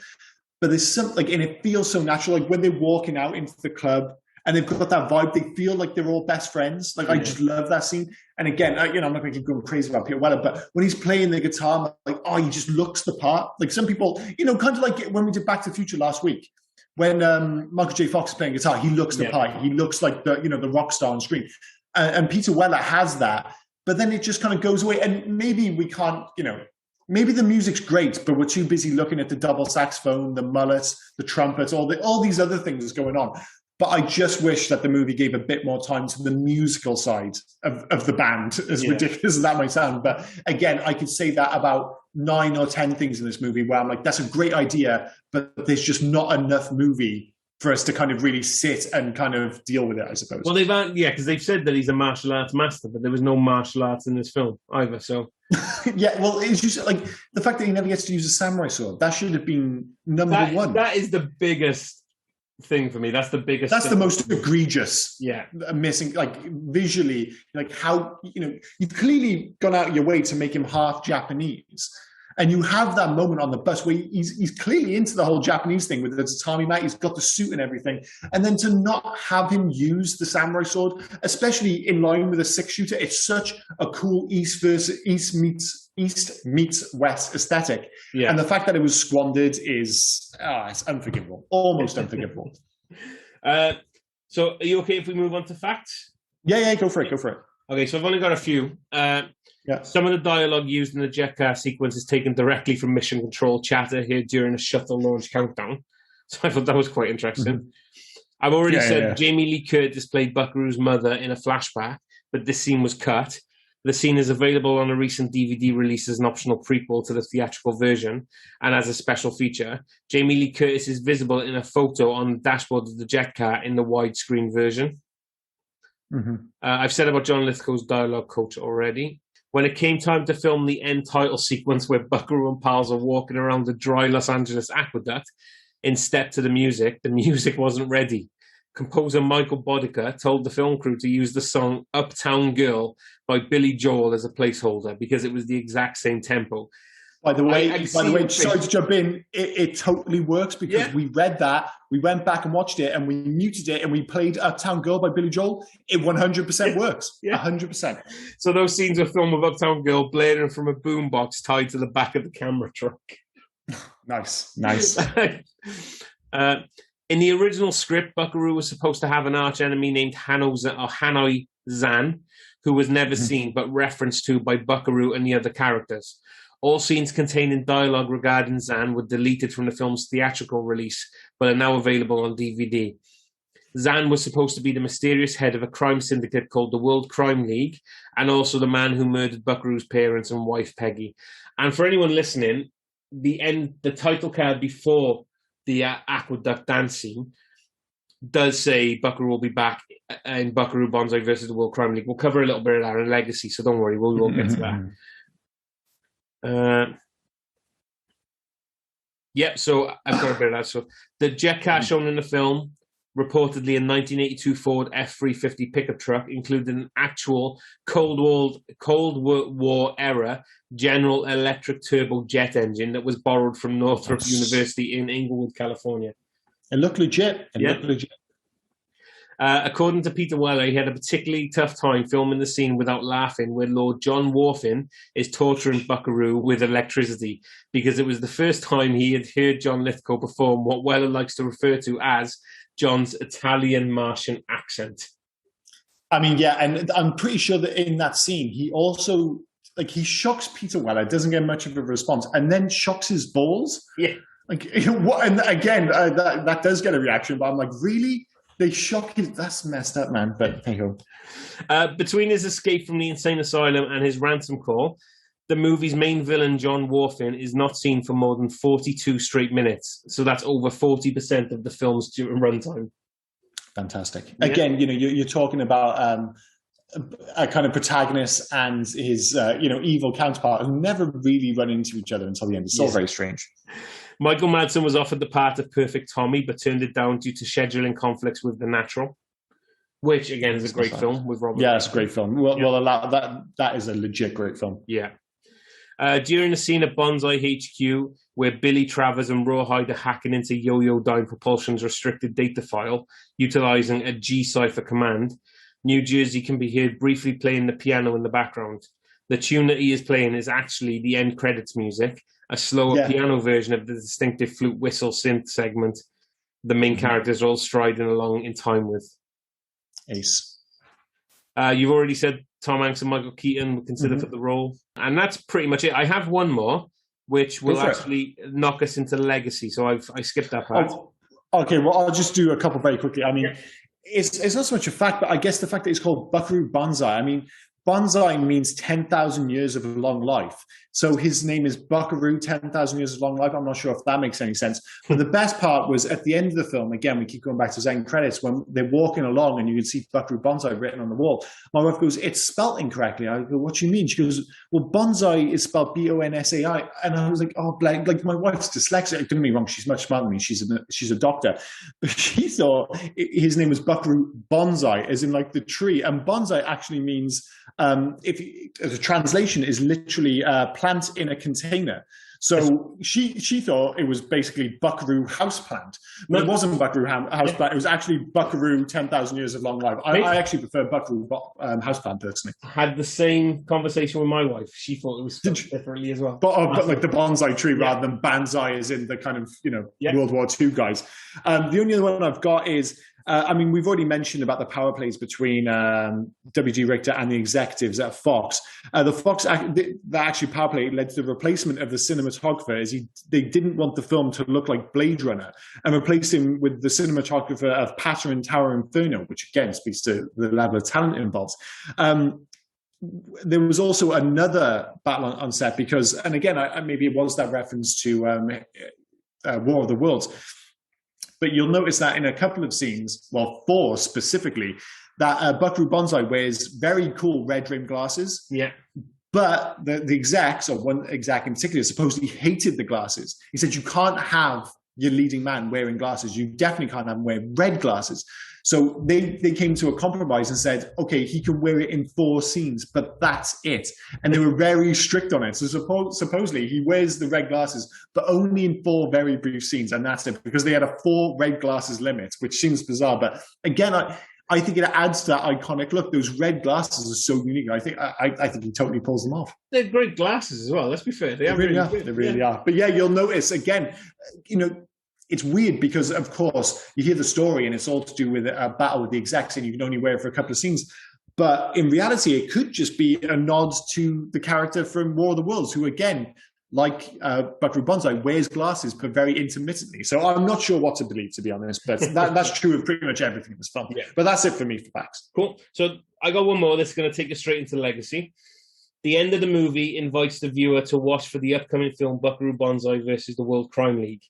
But there's something, like, and it feels so natural. Like when they're walking out into the club and they've got that vibe, they feel like they're all best friends. Like, I just love that scene. And again, I'm not going to keep going crazy about Peter Weller, but when he's playing the guitar, like, oh, he just looks the part. Like some people, kind of like when we did Back to the Future last week. When Michael J. Fox is playing guitar, he looks the part. He looks like the rock star on screen. And Peter Weller has that, but then it just kind of goes away. And maybe we can't, maybe the music's great, but we're too busy looking at the double saxophone, the mullets, the trumpets, all these other things going on. But I just wish that the movie gave a bit more time to the musical side of the band, as ridiculous as that might sound. But again, I could say that about 9 or 10 things in this movie where I'm like, that's a great idea, but there's just not enough movie for us to kind of really sit and kind of deal with it, I suppose. Well, because they've said that he's a martial arts master, but there was no martial arts in this film either, so... Yeah, well, it's just like the fact that he never gets to use a samurai sword. That should have been number one. That is the biggest thing for me. That's the biggest. That's the most egregious. Yeah, missing, like visually, like how you've clearly gone out of your way to make him half Japanese, and you have that moment on the bus where he's clearly into the whole Japanese thing with the tatami mat. He's got the suit and everything, and then to not have him use the samurai sword, especially in line with a 6-shooter, it's such a cool East meets West aesthetic. Yeah. And the fact that it was squandered is it's unforgivable, almost unforgivable. So are you okay if we move on to facts? Yeah, go for it. Okay, so I've only got a few. Some of the dialogue used in the jet car sequence is taken directly from Mission Control chatter here during a shuttle launch countdown. So I thought that was quite interesting. I've already said Jamie Lee Curtis played Buckaroo's mother in a flashback, but this scene was cut. The scene is available on a recent DVD release as an optional prequel to the theatrical version and as a special feature. Jamie Lee Curtis is visible in a photo on the dashboard of the jet car in the widescreen version. I've said about John Lithgow's dialogue coach already. When it came time to film the end title sequence where Buckaroo and pals are walking around the dry Los Angeles aqueduct, in step to the music wasn't ready. Composer Michael Bodica told the film crew to use the song Uptown Girl by Billy Joel as a placeholder because it was the exact same tempo. By the way, sorry to jump in, it totally works because we read that, we went back and watched it and we muted it and we played Uptown Girl by Billy Joel. It 100% works. 100%. So those scenes are filmed with Uptown Girl blaring from a boombox tied to the back of the camera truck. Nice. In the original script, Buckaroo was supposed to have an arch enemy named Hanoi Zan, who was never seen but referenced to by Buckaroo and the other characters. All scenes containing dialogue regarding Zan were deleted from the film's theatrical release, but are now available on DVD. Zan was supposed to be the mysterious head of a crime syndicate called the World Crime League, and also the man who murdered Buckaroo's parents and wife Peggy. And for anyone listening, the title card before the aqueduct dance scene does say Buckaroo will be back in Buckaroo Banzai versus the World Crime League. We'll cover a little bit of that in Legacy, so don't worry, we won't get to that. So I've got a bit of that. So the jet car shown in the film, reportedly a 1982 Ford F-350 pickup truck, included an actual Cold War era General Electric turbo jet engine that was borrowed from Northrop University in Inglewood, California. It looked legit. According to Peter Weller, he had a particularly tough time filming the scene without laughing where Lord John Wharfin is torturing Buckaroo with electricity because it was the first time he had heard John Lithgow perform what Weller likes to refer to as John's Italian Martian accent. I mean, yeah, and I'm pretty sure that in that scene, he also, he shocks Peter Weller, doesn't get much of a response, and then shocks his balls. Yeah. Like, what? And again, that does get a reaction, but I'm like, really? They shock his. That's messed up, man. But hey ho. Between his escape from the insane asylum and his ransom call, the movie's main villain, John Warfin, is not seen for more than 42 straight minutes. So that's over 40% of the film's runtime. Fantastic. Yeah. Again, you're talking about a kind of protagonist and his, evil counterpart who never really run into each other until the end. It's all very strange. Michael Madsen was offered the part of Perfect Tommy, but turned it down due to scheduling conflicts with The Natural, which, again, is a great film with Robert. Yeah, it's a great film. Well, that is a legit great film. Yeah. During the scene at Banzai HQ, where Billy Travers and Rawhide are hacking into Yo-Yo Dime Propulsion's restricted data file, utilizing a G-Cipher command, New Jersey can be heard briefly playing the piano in the background. The tune that he is playing is actually the end credits music, a slower piano version of the distinctive flute whistle synth segment the main characters are all striding along in time with. Ace. You've already said Tom Hanks and Michael Keaton were considered for the role. And that's pretty much it. I have one more, which will actually knock us into legacy. So I skipped that part. Okay, well, I'll just do a couple very quickly. I mean, it's not so much a fact, but I guess the fact that it's called Buckaroo Banzai. I mean, Banzai means 10,000 years of long life. So his name is Buckaroo, 10,000 years of long life. I'm not sure if that makes any sense. But the best part was at the end of the film, again, we keep going back to his end credits, when they're walking along and you can see Buckaroo Banzai written on the wall. My wife goes, it's spelt incorrectly. I go, what do you mean? She goes, well, Bonsai is spelled Bonsai. And I was like, oh, like my wife's dyslexic. Don't get me wrong, she's much smarter than me. She's a doctor. But she thought his name was Buckaroo Banzai, as in like the tree. And bonsai actually means, the translation is literally plant in a container. So she thought it was basically Buckaroo houseplant. But it wasn't Buckaroo houseplant. It was actually Buckaroo 10,000 years of long life. I actually prefer Buckaroo houseplant personally. Had the same conversation with my wife. She thought it was differently as well. But like the bonsai tree rather than Banzai as in the kind of, World War II guys. The only other one I've got is, we've already mentioned about the power plays between W.G. Richter and the executives at Fox. The Fox, that actually power play led to the replacement of the cinematographer, as they didn't want the film to look like Blade Runner, and replaced him with the cinematographer of Patter and Tower Inferno, which again speaks to the level of talent involved. There was also another battle on set because, and again, maybe it was that reference to War of the Worlds. But you'll notice that in a couple of scenes, well, 4 specifically, that Buckaroo Banzai wears very cool red-rimmed glasses. Yeah. But the execs, or one exec in particular, supposedly hated the glasses. He said, you can't have your leading man wearing glasses. You definitely can't have him wear red glasses. So they came to a compromise and said, okay, he can wear it in 4 scenes, but that's it. And they were very strict on it. So supposedly he wears the red glasses, but only in 4 very brief scenes. And that's it, because they had a 4 red glasses limit, which seems bizarre. But again, I think it adds to that iconic look. Those red glasses are so unique. I think he totally pulls them off. They're great glasses as well. Let's be fair. They really are. They really are. But yeah, you'll notice again, it's weird because, of course, you hear the story and it's all to do with a battle with the execs and you can only wear it for a couple of scenes. But in reality, it could just be a nod to the character from War of the Worlds, who, again, like Buckaroo Banzai, wears glasses, but very intermittently. So I'm not sure what to believe, to be honest. But that's true of pretty much everything in this film. Yeah. But that's it for me for facts. Cool. So I got one more that's going to take us straight into legacy. The end of the movie invites the viewer to watch for the upcoming film Buckaroo Banzai versus the World Crime League.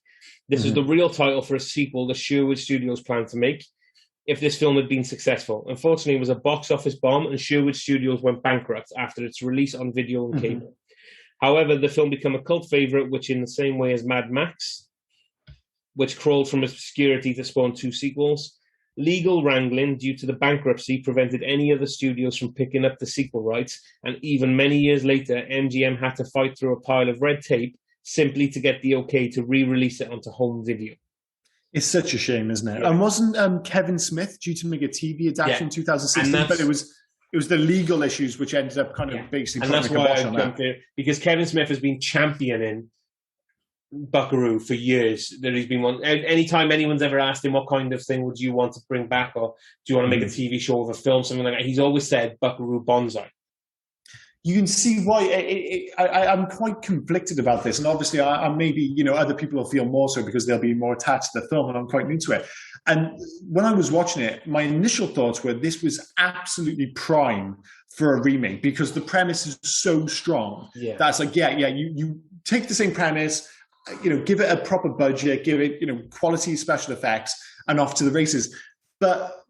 This is the real title for a sequel the Sherwood Studios planned to make if this film had been successful. Unfortunately, it was a box office bomb and Sherwood Studios went bankrupt after its release on video and cable. However, the film became a cult favourite, which in the same way as Mad Max, which crawled from obscurity to spawn 2 sequels. Legal wrangling due to the bankruptcy prevented any other studios from picking up the sequel rights, and even many years later, MGM had to fight through a pile of red tape simply to get the okay to re-release it onto home video. It's such a shame, isn't it? Yeah. And wasn't Kevin Smith due to make a TV adaptation in 2016? But it was the legal issues which ended up kind of basically putting a kibosh on that. Because Kevin Smith has been championing Buckaroo for years. There has been one. Anytime anyone's ever asked him what kind of thing would you want to bring back, or do you want to make a TV show of a film, something like that, he's always said Buckaroo Banzai. you can see why I'm quite conflicted about this. And obviously, I maybe, other people will feel more so because they'll be more attached to the film and I'm quite new to it. And when I was watching it, my initial thoughts were this was absolutely prime for a remake because the premise is so strong. Yeah. That's like, you take the same premise, give it a proper budget, give it, quality special effects and off to the races. But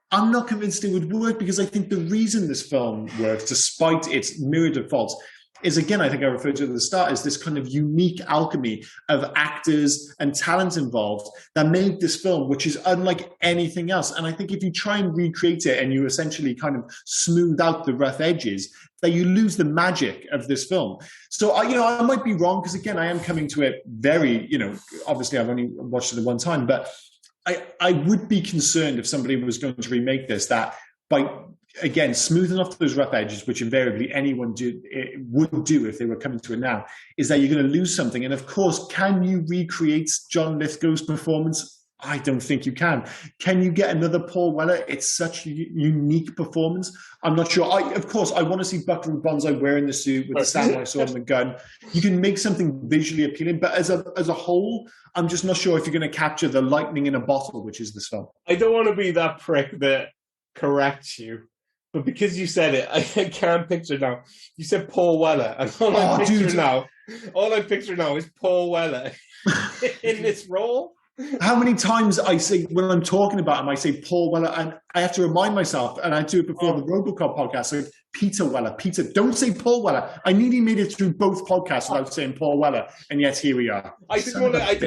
I'm not convinced it would work because I think the reason this film works, despite its myriad of faults, is, again, I think I referred to at the start, is this kind of unique alchemy of actors and talent involved that made this film, which is unlike anything else. And I think if you try and recreate it and you essentially kind of smooth out the rough edges, that you lose the magic of this film. So, I might be wrong because, again, I am coming to it very, obviously I've only watched it the one time, but I would be concerned if somebody was going to remake this, that by, again, smoothing off those rough edges, which invariably anyone would do if they were coming to it now, is that you're going to lose something. And of course, can you recreate John Lithgow's performance? I don't think you can. Can you get another Paul Weller? It's such a unique performance. I'm not sure. Of course, I want to see Buckaroo Banzai wearing the suit with the samurai sword and the gun. You can make something visually appealing, but as a whole, I'm just not sure if you're going to capture the lightning in a bottle, which is this film. I don't want to be that prick that corrects you, but because you said it, I can't picture now. You said Paul Weller, and all I picture now is Paul Weller in this role. How many times I say, when I'm talking about him, I say Paul Weller, and I have to remind myself, and I do it before the Robocop podcast, like Peter Weller. Peter, don't say Paul Weller. I nearly made it through both podcasts without saying Paul Weller, and yet here we are. I did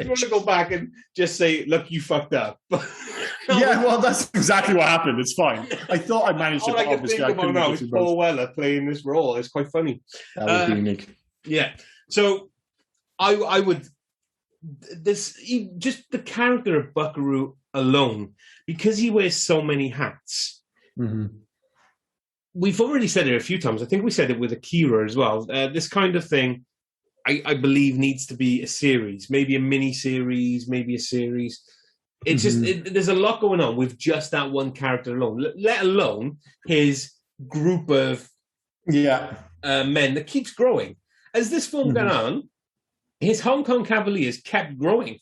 want to go back and just say, look, you fucked up. Yeah, well, that's exactly what happened. It's fine. I thought I managed all it. I can think about now is Paul Weller playing this role. It's quite funny. That would be unique. Yeah. So I would... just the character of Buckaroo alone, because he wears so many hats. Mm-hmm. We've already said it a few times. I think we said it with Akira as well. This kind of thing, I believe, needs to be a series, maybe a mini series, maybe a series. It's just there's a lot going on with just that one character alone, let alone his group of men that keeps growing as this film got on. His Hong Kong Cavaliers kept growing.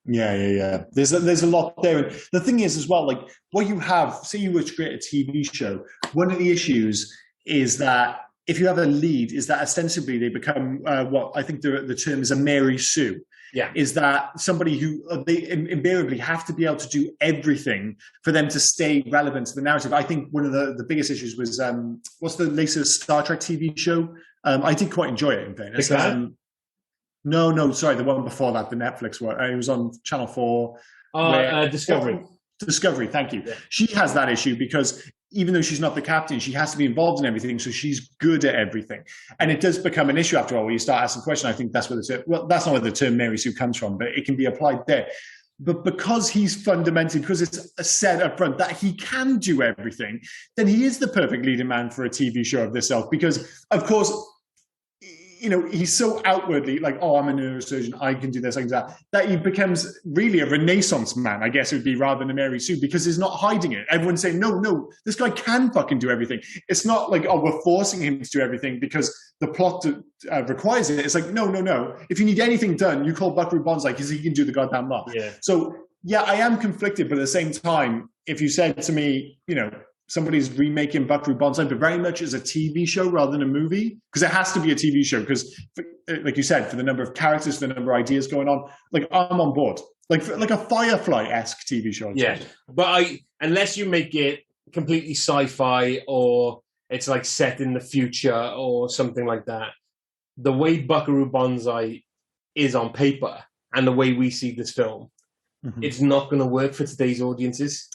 Yeah. There's a lot there. And the thing is as well, like what you have, say you were to create a TV show, one of the issues is that if you have a lead, is that ostensibly they become what I think the term is a Mary Sue. Yeah. Is that somebody who they invariably have to be able to do everything for them to stay relevant to the narrative. I think one of the biggest issues was what's the latest Star Trek TV show? I did quite enjoy it in fairness. No, sorry, the one before that, the Netflix one. It was on Channel 4. Discovery. Discovery, thank you. Yeah. She has that issue because even though she's not the captain, she has to be involved in everything, so she's good at everything. And it does become an issue after all, where you start asking questions. I think that's where that's not where the term Mary Sue comes from, but it can be applied there. But because he's fundamentally, because it's said up front that he can do everything, then he is the perfect leading man for a TV show of this ilk. Because, of course, he's so outwardly like, oh, I'm a neurosurgeon, I can do this, I can do that he becomes really a Renaissance man, I guess it would be, rather than a Mary Sue, because he's not hiding it. Everyone's saying, no, this guy can fucking do everything. It's not like, oh, we're forcing him to do everything because the plot requires it. It's like, no. If you need anything done, you call Buckaroo Banzai because he can do the goddamn lot. Yeah. So, yeah, I am conflicted, but at the same time, if you said to me, somebody's remaking Buckaroo Banzai, but very much as a TV show rather than a movie, because it has to be a TV show, because, like you said, for the number of characters, for the number of ideas going on, like, I'm on board. Like a Firefly-esque TV show. Yeah, but unless you make it completely sci-fi or it's like set in the future or something like that, the way Buckaroo Banzai is on paper and the way we see this film, it's not going to work for today's audiences.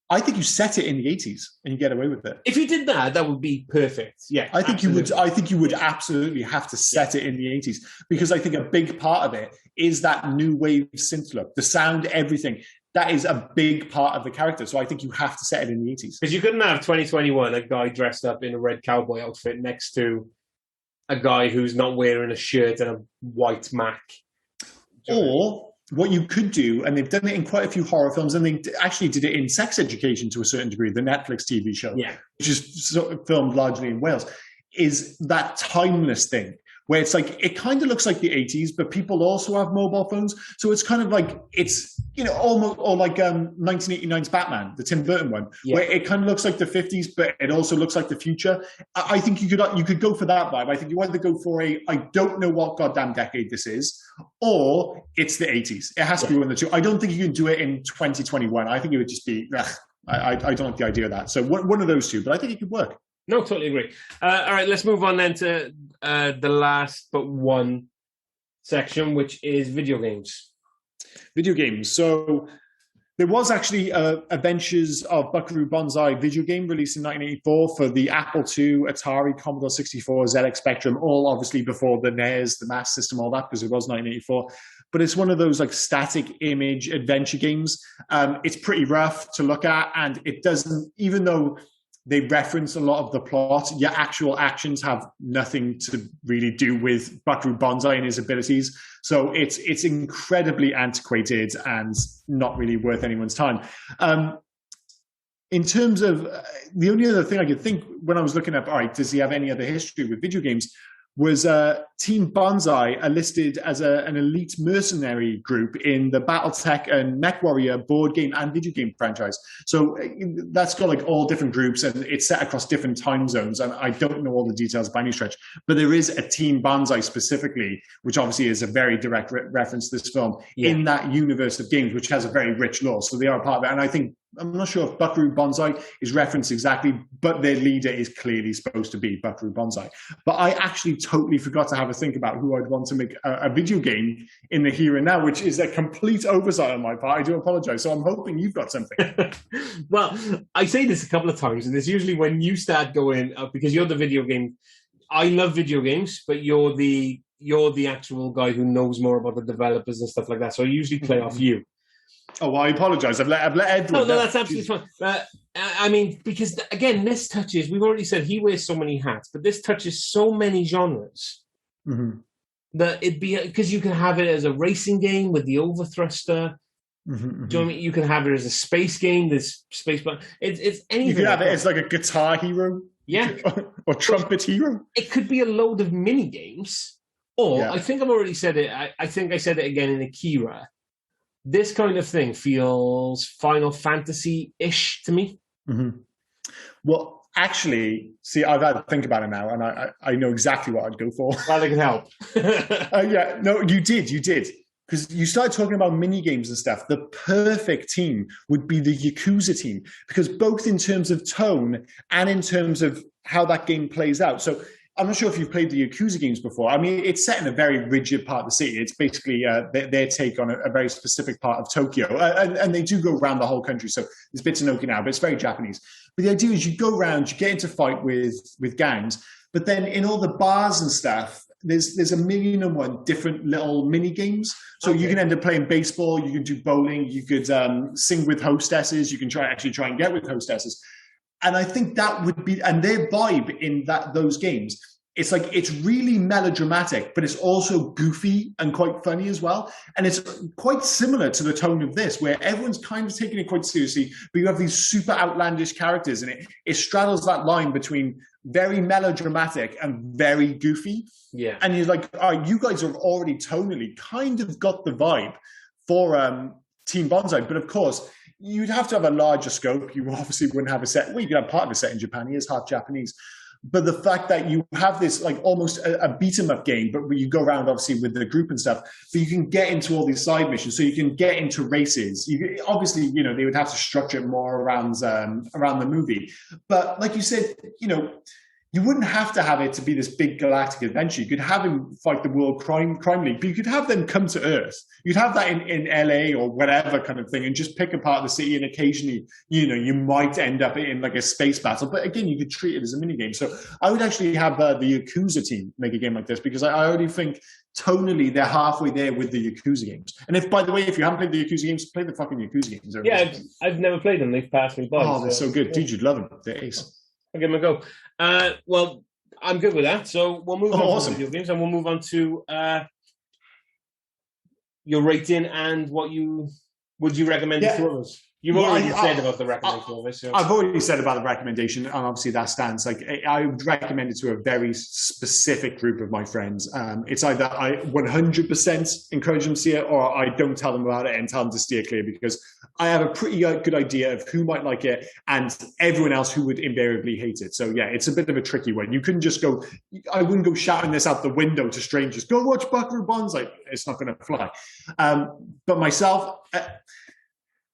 I think you set it in the 80s and you get away with it. If you did that, that would be perfect. Yeah, I think you would absolutely have to set it in the 80s, because I think a big part of it is that new wave synth look, the sound, everything. That is a big part of the character. So I think you have to set it in the 80s. Because you couldn't have 2021 a guy dressed up in a red cowboy outfit next to a guy who's not wearing a shirt and a white Mac. Or what you could do, and they've done it in quite a few horror films, and they actually did it in Sex Education to a certain degree, the Netflix TV show, which is filmed largely in Wales, is that timeless thing where it's like, it kind of looks like the 80s, but people also have mobile phones. So it's kind of like, it's, almost, or like 1989's Batman, the Tim Burton one, where it kind of looks like the 50s, but it also looks like the future. I think you could go for that vibe. I think you either go for I don't know what goddamn decade this is, or it's the 80s. It has to be one of the two. I don't think you can do it in 2021. I think it would just be, I don't like the idea of that. So one of those two, but I think it could work. No, totally agree. All right, let's move on then to the last but one section, which is video games. Video games. So there was actually Adventures of Buckaroo Banzai video game released in 1984 for the Apple II, Atari, Commodore 64, ZX Spectrum, all obviously before the NES, the Master System, all that, because it was 1984. But it's one of those like static image adventure games. It's pretty rough to look at, and it doesn't, even though they reference a lot of the plot, your actual actions have nothing to really do with Buckaroo Banzai and his abilities. So it's incredibly antiquated and not really worth anyone's time. In terms of the only other thing I could think when I was looking up, all right, does he have any other history with video games? Was Team Banzai are listed as an elite mercenary group in the BattleTech and MechWarrior board game and video game franchise. So that's got like all different groups, and it's set across different time zones. And I don't know all the details by any stretch, but there is a Team Banzai specifically, which obviously is a very direct reference to this film in that universe of games, which has a very rich lore. So they are part of it. And I think, I'm not sure if Buckaroo Banzai is referenced exactly, but their leader is clearly supposed to be Buckaroo Banzai. But I actually totally forgot to have a think about who I'd want to make a video game in the here and now, which is a complete oversight on my part. I do apologize. So I'm hoping you've got something. Well, I say this a couple of times, and it's usually when you start going, because you're the video game. I love video games, but you're the actual guy who knows more about the developers and stuff like that. So I usually play off you. Oh, well, I apologize. I've let Edward. No, that's absolutely fine. I mean, because again, this touches, we've already said he wears so many hats, but this touches so many genres that it'd be, because you can have it as a racing game with the overthruster. Do you know what I mean? You can have it as a space game, this space, but it's anything. You could have it as like a guitar hero. Yeah. Or trumpet hero. It could be a load of mini games. Or, I think I've already said it, I think I said it again in Akira. This kind of thing feels Final Fantasy-ish to me. Well, actually, see, I've had to think about it now, and I know exactly what I'd go for. Glad I can help. No, you did. Because you started talking about mini games and stuff. The perfect team would be the Yakuza team, because both in terms of tone and in terms of how that game plays out. So I'm not sure if you've played the Yakuza games before. I mean, it's set in a very rigid part of the city. It's basically their take on a very specific part of Tokyo. And they do go around the whole country. So there's bits in Okinawa, but it's very Japanese. But the idea is you go around, you get into fight with gangs, but then in all the bars and stuff, there's a million and one different little mini games. So you can end up playing baseball, you can do bowling, you could sing with hostesses, you can try and get with hostesses. And I think that would be, and their vibe in those games, it's like, it's really melodramatic, but it's also goofy and quite funny as well. And it's quite similar to the tone of this, where everyone's kind of taking it quite seriously, but you have these super outlandish characters, and it straddles that line between very melodramatic and very goofy. Yeah. And you're like, all right, you guys have already tonally kind of got the vibe for Team Banzai, but of course, you'd have to have a larger scope. You obviously wouldn't have a set. Well, you could have part of a set in Japan. He is half Japanese. But the fact that you have this like almost a beat 'em up game, but you go around obviously with the group and stuff, but you can get into all these side missions. So you can get into races. Obviously, they would have to structure it more around the movie. But like you said, you wouldn't have to have it to be this big galactic adventure. You could have him fight the World Crime League, but you could have them come to Earth. You'd have that in LA or whatever kind of thing, and just pick apart the city. And occasionally, you might end up in like a space battle. But again, you could treat it as a mini game. So I would actually have the Yakuza team make a game like this, because I already think tonally they're halfway there with the Yakuza games. And if, by the way, if you haven't played the Yakuza games, play the fucking Yakuza games. Yeah, I've never played them. They've passed me by. Oh, they're so good. Dude, you'd love them. They're ace. I'll give them a go. Well, I'm good with that. So we'll move on to video games, and we'll move on to your rating and what would you recommend to others? You've already said about the recommendation of this. I've already said about the recommendation, and obviously that stands. Like, I would recommend it to a very specific group of my friends. It's either I 100% encourage them to see it, or I don't tell them about it and tell them to steer clear, because I have a pretty good idea of who might like it and everyone else who would invariably hate it. So yeah, it's a bit of a tricky one. You couldn't just go. I wouldn't go shouting this out the window to strangers. Go watch Buckaroo Banzai. It's not going to fly. But myself.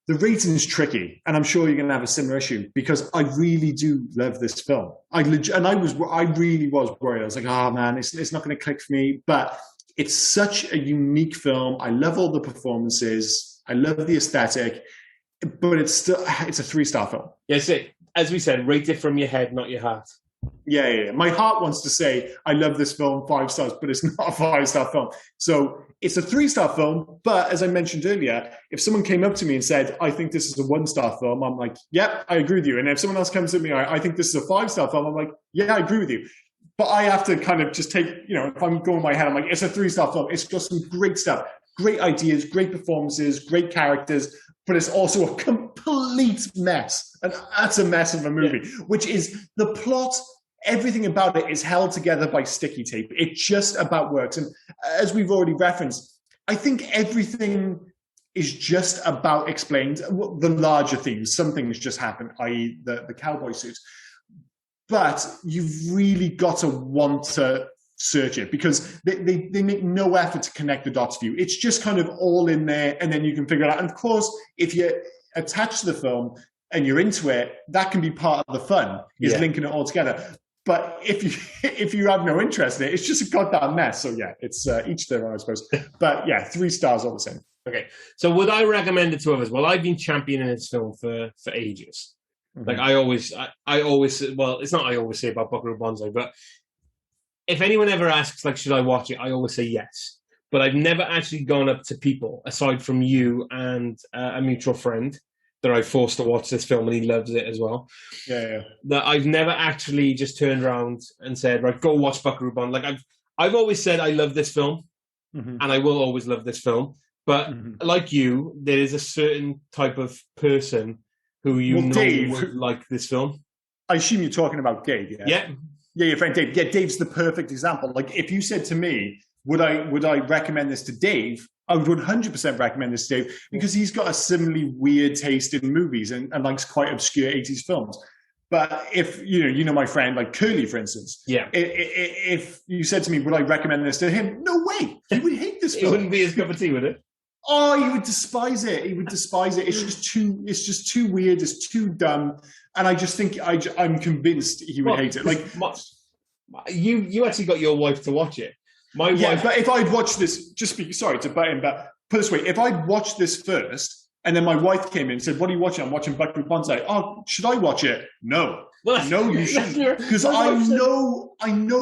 The rating is tricky, and I'm sure you're going to have a similar issue, because I really do love this film. I really was worried. I was like, oh man, it's not going to click for me. But it's such a unique film. I love all the performances. I love the aesthetic, but it's a 3-star film. Yes, as we said, rate it from your head, not your heart. Yeah. My heart wants to say I love this film 5 stars, but it's not a 5-star film. So it's a 3-star film. But as I mentioned earlier, if someone came up to me and said, I think this is a 1-star film, I'm like, yep, I agree with you. And if someone else comes to me, I think this is a 5-star film, I'm like, yeah, I agree with you. But I have to kind of just take, if I'm going in my head, I'm like, it's a 3-star film. It's got some great stuff, great ideas, great performances, great characters, but it's also a complete mess. And that's a mess of a movie, which is the plot. Everything about it is held together by sticky tape. It just about works. And as we've already referenced, I think everything is just about explained. The larger themes, some things just happen, i.e. the cowboy suit. But you've really got to want to search it, because they make no effort to connect the dots for you. It's just kind of all in there, and then you can figure it out. And of course, if you attach to the film and you're into it, that can be part of the fun, is linking it all together. But if you have no interest in it, it's just a goddamn mess. So yeah, it's each their own, I suppose. But yeah, 3 stars all the same. Okay, so would I recommend it to others? Well, I've been championing this film for ages. Mm-hmm. Like I always, well, it's not I always say about Buckaroo Banzai, but if anyone ever asks, like, should I watch it? I always say yes. But I've never actually gone up to people, aside from you and a mutual friend, that I forced to watch this film, and he loves it as well. Yeah. That I've never actually just turned around and said, right, go watch Buckaroo Banzai. Like I've always said I love this film, and I will always love this film. But like you, there is a certain type of person who Dave would like this film. I assume you're talking about Dave, yeah? Yeah, your friend Dave. Yeah, Dave's the perfect example. Like, if you said to me, would I recommend this to Dave? I would 100% recommend this to Dave, because he's got a similarly weird taste in movies and likes quite obscure 80s films. But if, my friend, like Curly, for instance, if you said to me, would I recommend this to him? No way. He would hate this film. It wouldn't be his cup of tea, would it? Oh, he would despise it. He would despise it. It's just too weird. It's too dumb. And I just think I'm convinced he would hate it. Like, you actually got your wife to watch it. My wife. But if I'd watched this, sorry to butt in, but put it this way, if I'd watched this first, and then my wife came in and said, what are you watching? I'm watching Buckaroo Banzai. Oh, should I watch it? No. Well, no, you shouldn't. Because I know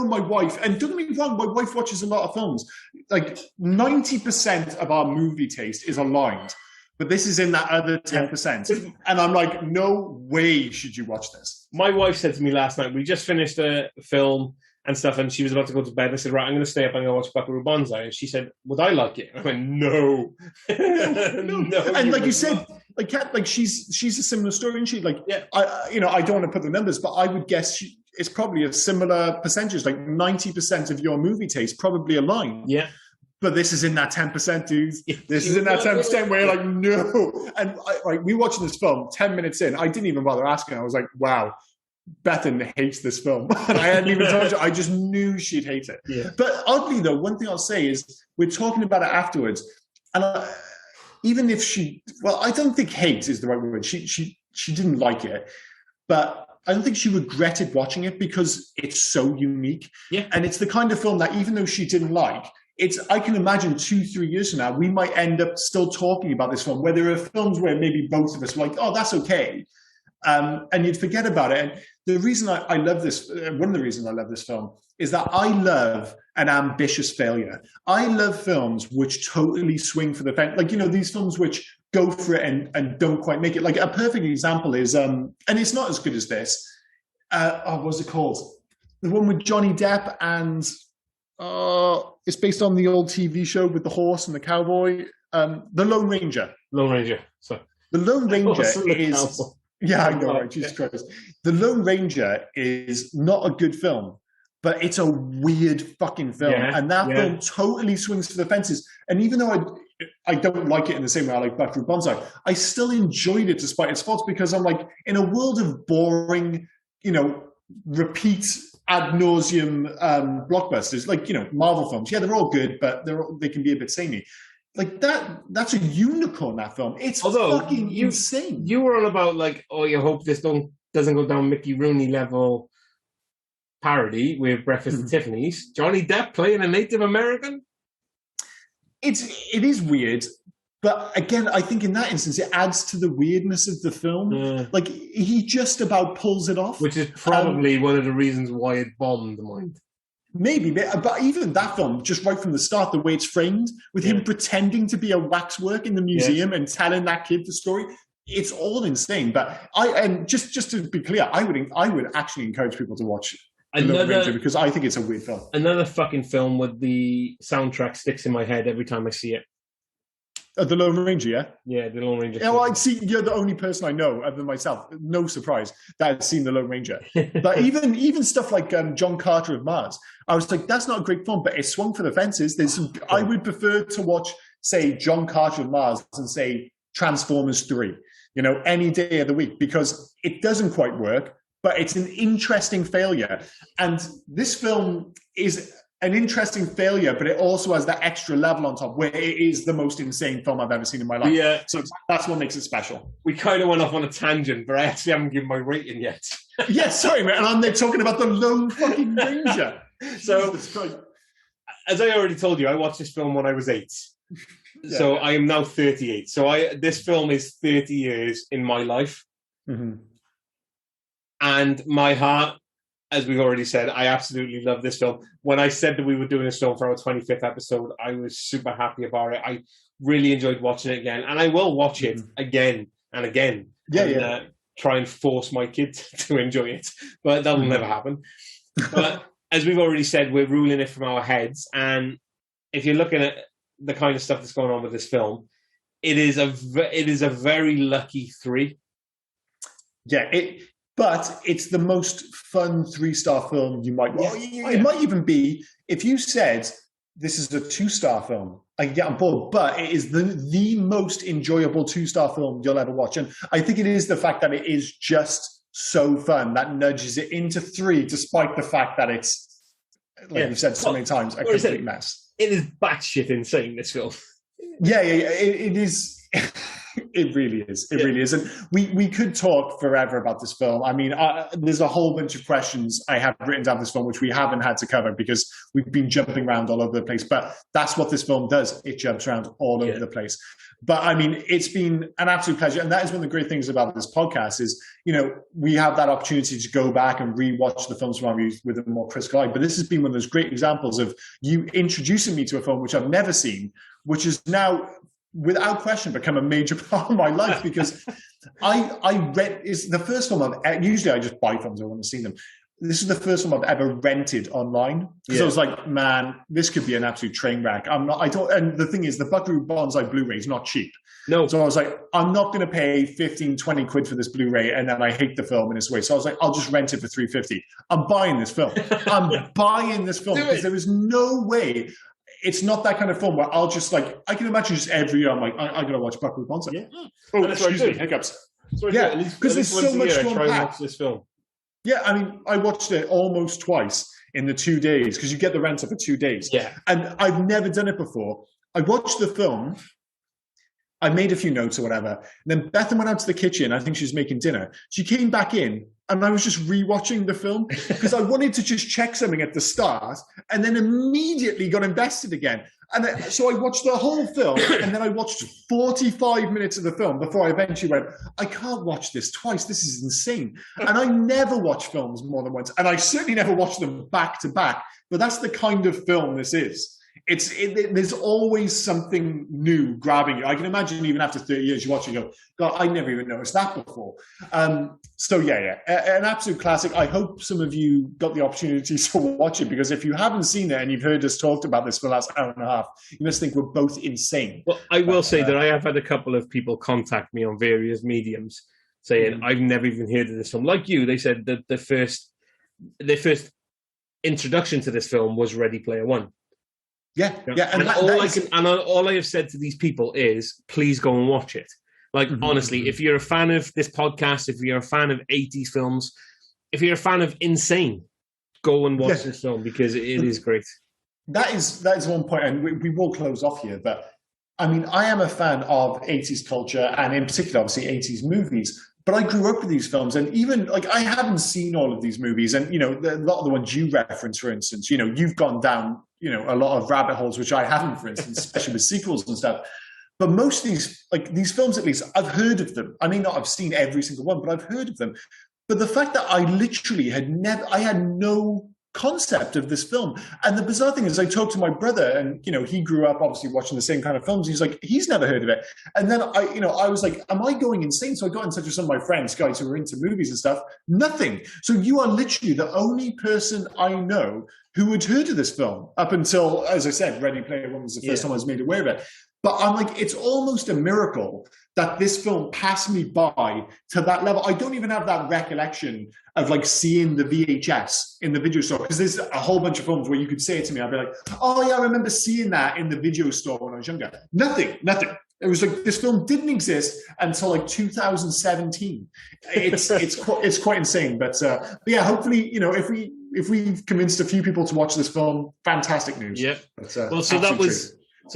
my wife, and don't get me wrong, my wife watches a lot of films. Like 90% of our movie taste is aligned, but this is in that other 10%. And I'm like, no way should you watch this. My wife said to me last night, we just finished a film and stuff, and she was about to go to bed. I said, right, I'm going to stay up, I'm going to watch Buckaroo Banzai. And she said, would I like it? I went, no. No. And like you said, like she's a similar story, and she I don't want to put the numbers, but I would guess it's probably a similar percentage, like 90% of your movie taste probably aligned. Yeah. But this is in that 10%, dude. This is in that 10% where you're like, no. And we watching this film, 10 minutes in, I didn't even bother asking. I was like, wow, Bethan hates this film. And I hadn't even told her. I just knew she'd hate it. Yeah. But oddly, though, one thing I'll say is we're talking about it afterwards. And even if I don't think hate is the right word. She didn't like it. But I don't think she regretted watching it because it's so unique. Yeah. And it's the kind of film that even though she didn't like, I can imagine 2-3 years from now, we might end up still talking about this film, where there are films where maybe both of us were like, oh, that's okay. And you'd forget about it. And the reason I love this, one of the reasons I love this film, is that I love an ambitious failure. I love films which totally swing for the fence. Like, these films which go for it and don't quite make it. Like, a perfect example is, and it's not as good as this, what was it called? The one with Johnny Depp and... it's based on the old TV show with the horse and the cowboy. The Lone Ranger. Lone Ranger. So The Lone Ranger Awesome is... cowboy. Yeah, I know, right? Jesus Christ. The Lone Ranger is not a good film, but it's a weird fucking film. Yeah, and that yeah. film totally swings for the fences. And even though I don't like it in the same way I like Buckaroo Banzai, I still enjoyed it despite its faults, because I'm like, in a world of boring, repeat ad nauseum blockbusters, like, Marvel films, yeah, they're all good, but they can be a bit samey. Like that's a unicorn, that film. It's fucking insane. You were all about like, oh, you hope this doesn't go down Mickey Rooney level parody with Breakfast at Tiffany's. Johnny Depp playing a Native American? It is weird, but again, I think in that instance, it adds to the weirdness of the film. Yeah. Like, he just about pulls it off. Which is probably one of the reasons why it bombed the mind. Maybe, but even that film, just right from the start, the way it's framed, with him pretending to be a waxwork in the museum and telling that kid the story, it's all insane. But just to be clear, I would actually encourage people to watch Lone Ranger, because I think it's a weird film. Another fucking film with the soundtrack sticks in my head every time I see it. The Lone Ranger, yeah? Yeah, the Lone Ranger. Yeah, well, I'd see, you're the only person I know, other than myself, no surprise, that I'd seen the Lone Ranger. But even stuff like John Carter of Mars, I was like, that's not a great film, but it swung for the fences. I would prefer to watch, say, John Carter of Mars and say Transformers 3, any day of the week, because it doesn't quite work, but it's an interesting failure. And this film is an interesting failure, but it also has that extra level on top where it is the most insane film I've ever seen in my life. Yeah. So that's what makes it special. We kind of went off on a tangent, but I actually haven't given my rating yet. Yeah, sorry, man. And I'm there talking about the Lone fucking Ranger. So, as I already told you, I watched this film when I was 8. Yeah. So I am now 38. So this film is 30 years in my life. Mm-hmm. And my heart, as we've already said, I absolutely love this film. When I said that we were doing this film for our 25th episode, I was super happy about it. I really enjoyed watching it again. And I will watch it again and again. Yeah, try and force my kid to enjoy it. But that will never happen. But as we've already said, we're ruling it from our heads. And if you're looking at the kind of stuff that's going on with this film, it is a very lucky 3. Yeah, but it's the most fun 3-star film you might... Well, it might even be, if you said, this is a 2-star film, I can get on board, but it is the most enjoyable 2-star film you'll ever watch. And I think it is the fact that it is just so fun that nudges it into 3, despite the fact that it's, like you've said so many times, a complete mess. It is batshit insane, this film. Yeah, it is... It really is. It really is. And we could talk forever about this film. I mean, there's a whole bunch of questions I have written down this film, which we haven't had to cover because we've been jumping around all over the place. But that's what this film does. It jumps around all over the place. But I mean, it's been an absolute pleasure. And that is one of the great things about this podcast is, we have that opportunity to go back and rewatch the films from our views with a more critical eye. But this has been one of those great examples of you introducing me to a film which I've never seen, which is now, without question, become a major part of my life, because I read, is the first film usually I just buy films, I want to see them. This is the first film I've ever rented online, because I was like, man, this could be an absolute train wreck. And the thing is, the Buckaroo Banzai Blu-ray is not cheap. No. So I was like, I'm not going to pay 15, 20 quid for this Blu-ray, and then I hate the film in this way. So I was like, I'll just rent it for $3.50. I'm buying this film. I'm buying this film, because there is no way. It's not that kind of film where I'll just I can imagine just every year I'm like, I got to watch Buckaroo Banzai. Yeah. Oh, excuse me, hiccups. Yeah, because there's so much to unpack. This film. Yeah, I mean, I watched it almost twice in the 2 days, because you get the rental for 2 days. Yeah. And I've never done it before. I watched the film. I made a few notes or whatever. And then Bethan went out to the kitchen. I think she was making dinner. She came back in, and I was just rewatching the film because I wanted to just check something at the start, and then immediately got invested again. And so I watched the whole film, and then I watched 45 minutes of the film before I eventually went, I can't watch this twice. This is insane. And I never watch films more than once. And I certainly never watch them back to back. But that's the kind of film this is. there's always something new grabbing you. I can imagine even after 30 years, you watch it and go, God, I never even noticed that before. So yeah, an absolute classic. I hope some of you got the opportunity to watch it, because if you haven't seen it and you've heard us talked about this for the last hour and a half, you must think we're both insane. Well, I will say that I have had a couple of people contact me on various mediums saying, I've never even heard of this film. Like you, they said that their first introduction to this film was Ready Player One. Yeah. And all I have said to these people is, please go and watch it. Like, honestly, if you're a fan of this podcast, if you're a fan of 80s films, if you're a fan of Insane, go and watch this film, because it is great. That is one point, and we will close off here, but I mean, I am a fan of 80s culture, and in particular, obviously, 80s movies. But I grew up with these films, and even like I haven't seen all of these movies, and a lot of the ones you reference, for instance, you've gone down, a lot of rabbit holes which I haven't, for instance, especially with sequels and stuff. But most of these films, at least, I've heard of them. I may not have seen every single one, but I've heard of them. But the fact that I literally had no concept of this film. And the bizarre thing is, I talked to my brother, and he grew up obviously watching the same kind of films. He's like, he's never heard of it. And then I was like, am I going insane? So I got in touch with some of my friends, guys who are into movies and stuff. Nothing. So you are literally the only person I know who had heard of this film up until, as I said, Ready Player One was the first time I was made aware of it. But I'm like, it's almost a miracle that this film passed me by to that level. I don't even have that recollection of like seeing the VHS in the video store, because there's a whole bunch of films where you could say it to me. I'd be like, oh yeah, I remember seeing that in the video store when I was younger. Nothing. It was like this film didn't exist until like 2017. It's quite insane. But yeah, hopefully, if we've convinced a few people to watch this film, fantastic news. Yeah. Well, so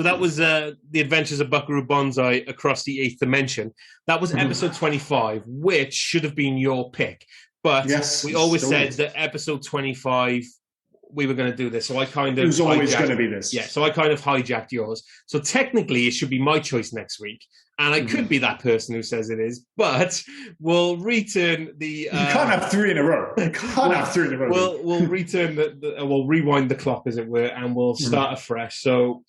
that was The Adventures of Buckaroo Banzai Across the Eighth Dimension. That was episode 25, which should have been your pick. But we always said that episode 25, we were going to do this. So I kind of... It was always going to be this. Yeah, so I kind of hijacked yours. So technically, it should be my choice next week. And I could be that person who says it is, but we'll return the... you can't have three in a row. We'll return we'll rewind the clock, as it were, and we'll start afresh. So...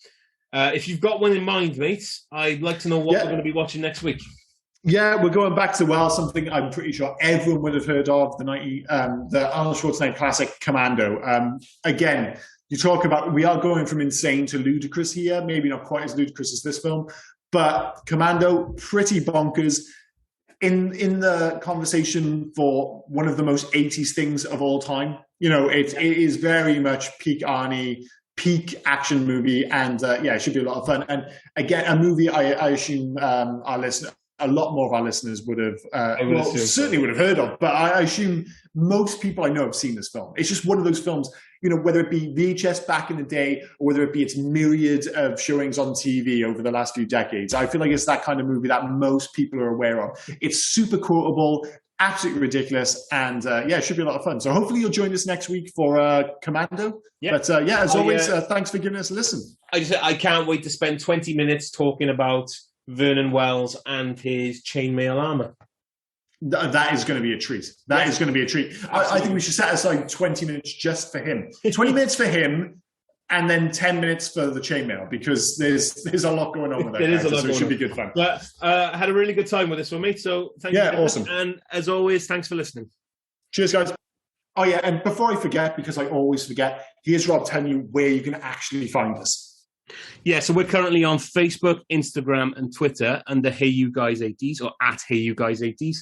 if you've got one in mind, mates, I'd like to know what we're going to be watching next week. Yeah, we're going back to, something I'm pretty sure everyone would have heard of, the Arnold Schwarzenegger classic, Commando. Again, you talk about, we are going from insane to ludicrous here, maybe not quite as ludicrous as this film, but Commando, pretty bonkers. In the conversation for one of the most 80s things of all time. It is very much peak Arnie, peak action movie, and it should be a lot of fun. And again, a movie I assume a lot more of our listeners would have certainly would have heard of, but I assume most people I know have seen this film. It's just one of those films, whether it be VHS back in the day, or whether it be its myriad of showings on TV over the last few decades. I feel like it's that kind of movie that most people are aware of. It's super quotable, absolutely ridiculous, and it should be a lot of fun. So hopefully you'll join us next week for Commando. But as always, thanks for giving us a listen. I can't wait to spend 20 minutes talking about Vernon Wells and his chainmail armor. That is going to be a treat. That is going to be a treat. I think we should set aside 20 minutes just for him. 20 minutes for him, and then 10 minutes for the chainmail, because there's a lot going on with that. There is a lot so going it should on. be good fun. But I had a really good time with this one, mate. So thank you. Yeah, awesome. And as always, thanks for listening. Cheers, guys. Oh yeah, and before I forget, because I always forget, here's Rob telling you where you can actually find us. Yeah, so we're currently on Facebook, Instagram, and Twitter under Hey You Guys 80s, or at Hey You Guys 80s.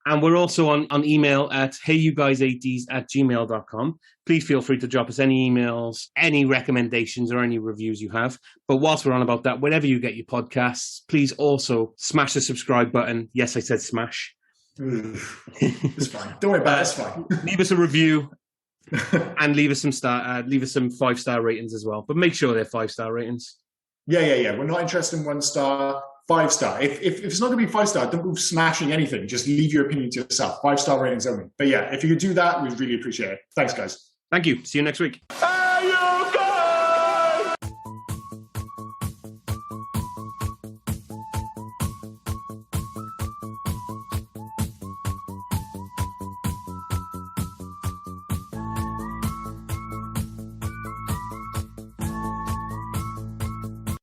And we're also on email at heyyouguys80s@gmail.com. Please feel free to drop us any emails, any recommendations, or any reviews you have. But whilst we're on about that, wherever you get your podcasts, please also smash the subscribe button. Yes, I said smash. It's fine. Don't worry about it. It's fine. Leave us a review. And leave us some 5-star ratings as well. But make sure they're 5-star ratings. Yeah. We're not interested in 1-star, 5-star. If it's not going to be 5-star, don't go smashing anything. Just leave your opinion to yourself. 5-star ratings only. But yeah, if you could do that, we'd really appreciate it. Thanks, guys. Thank you. See you next week.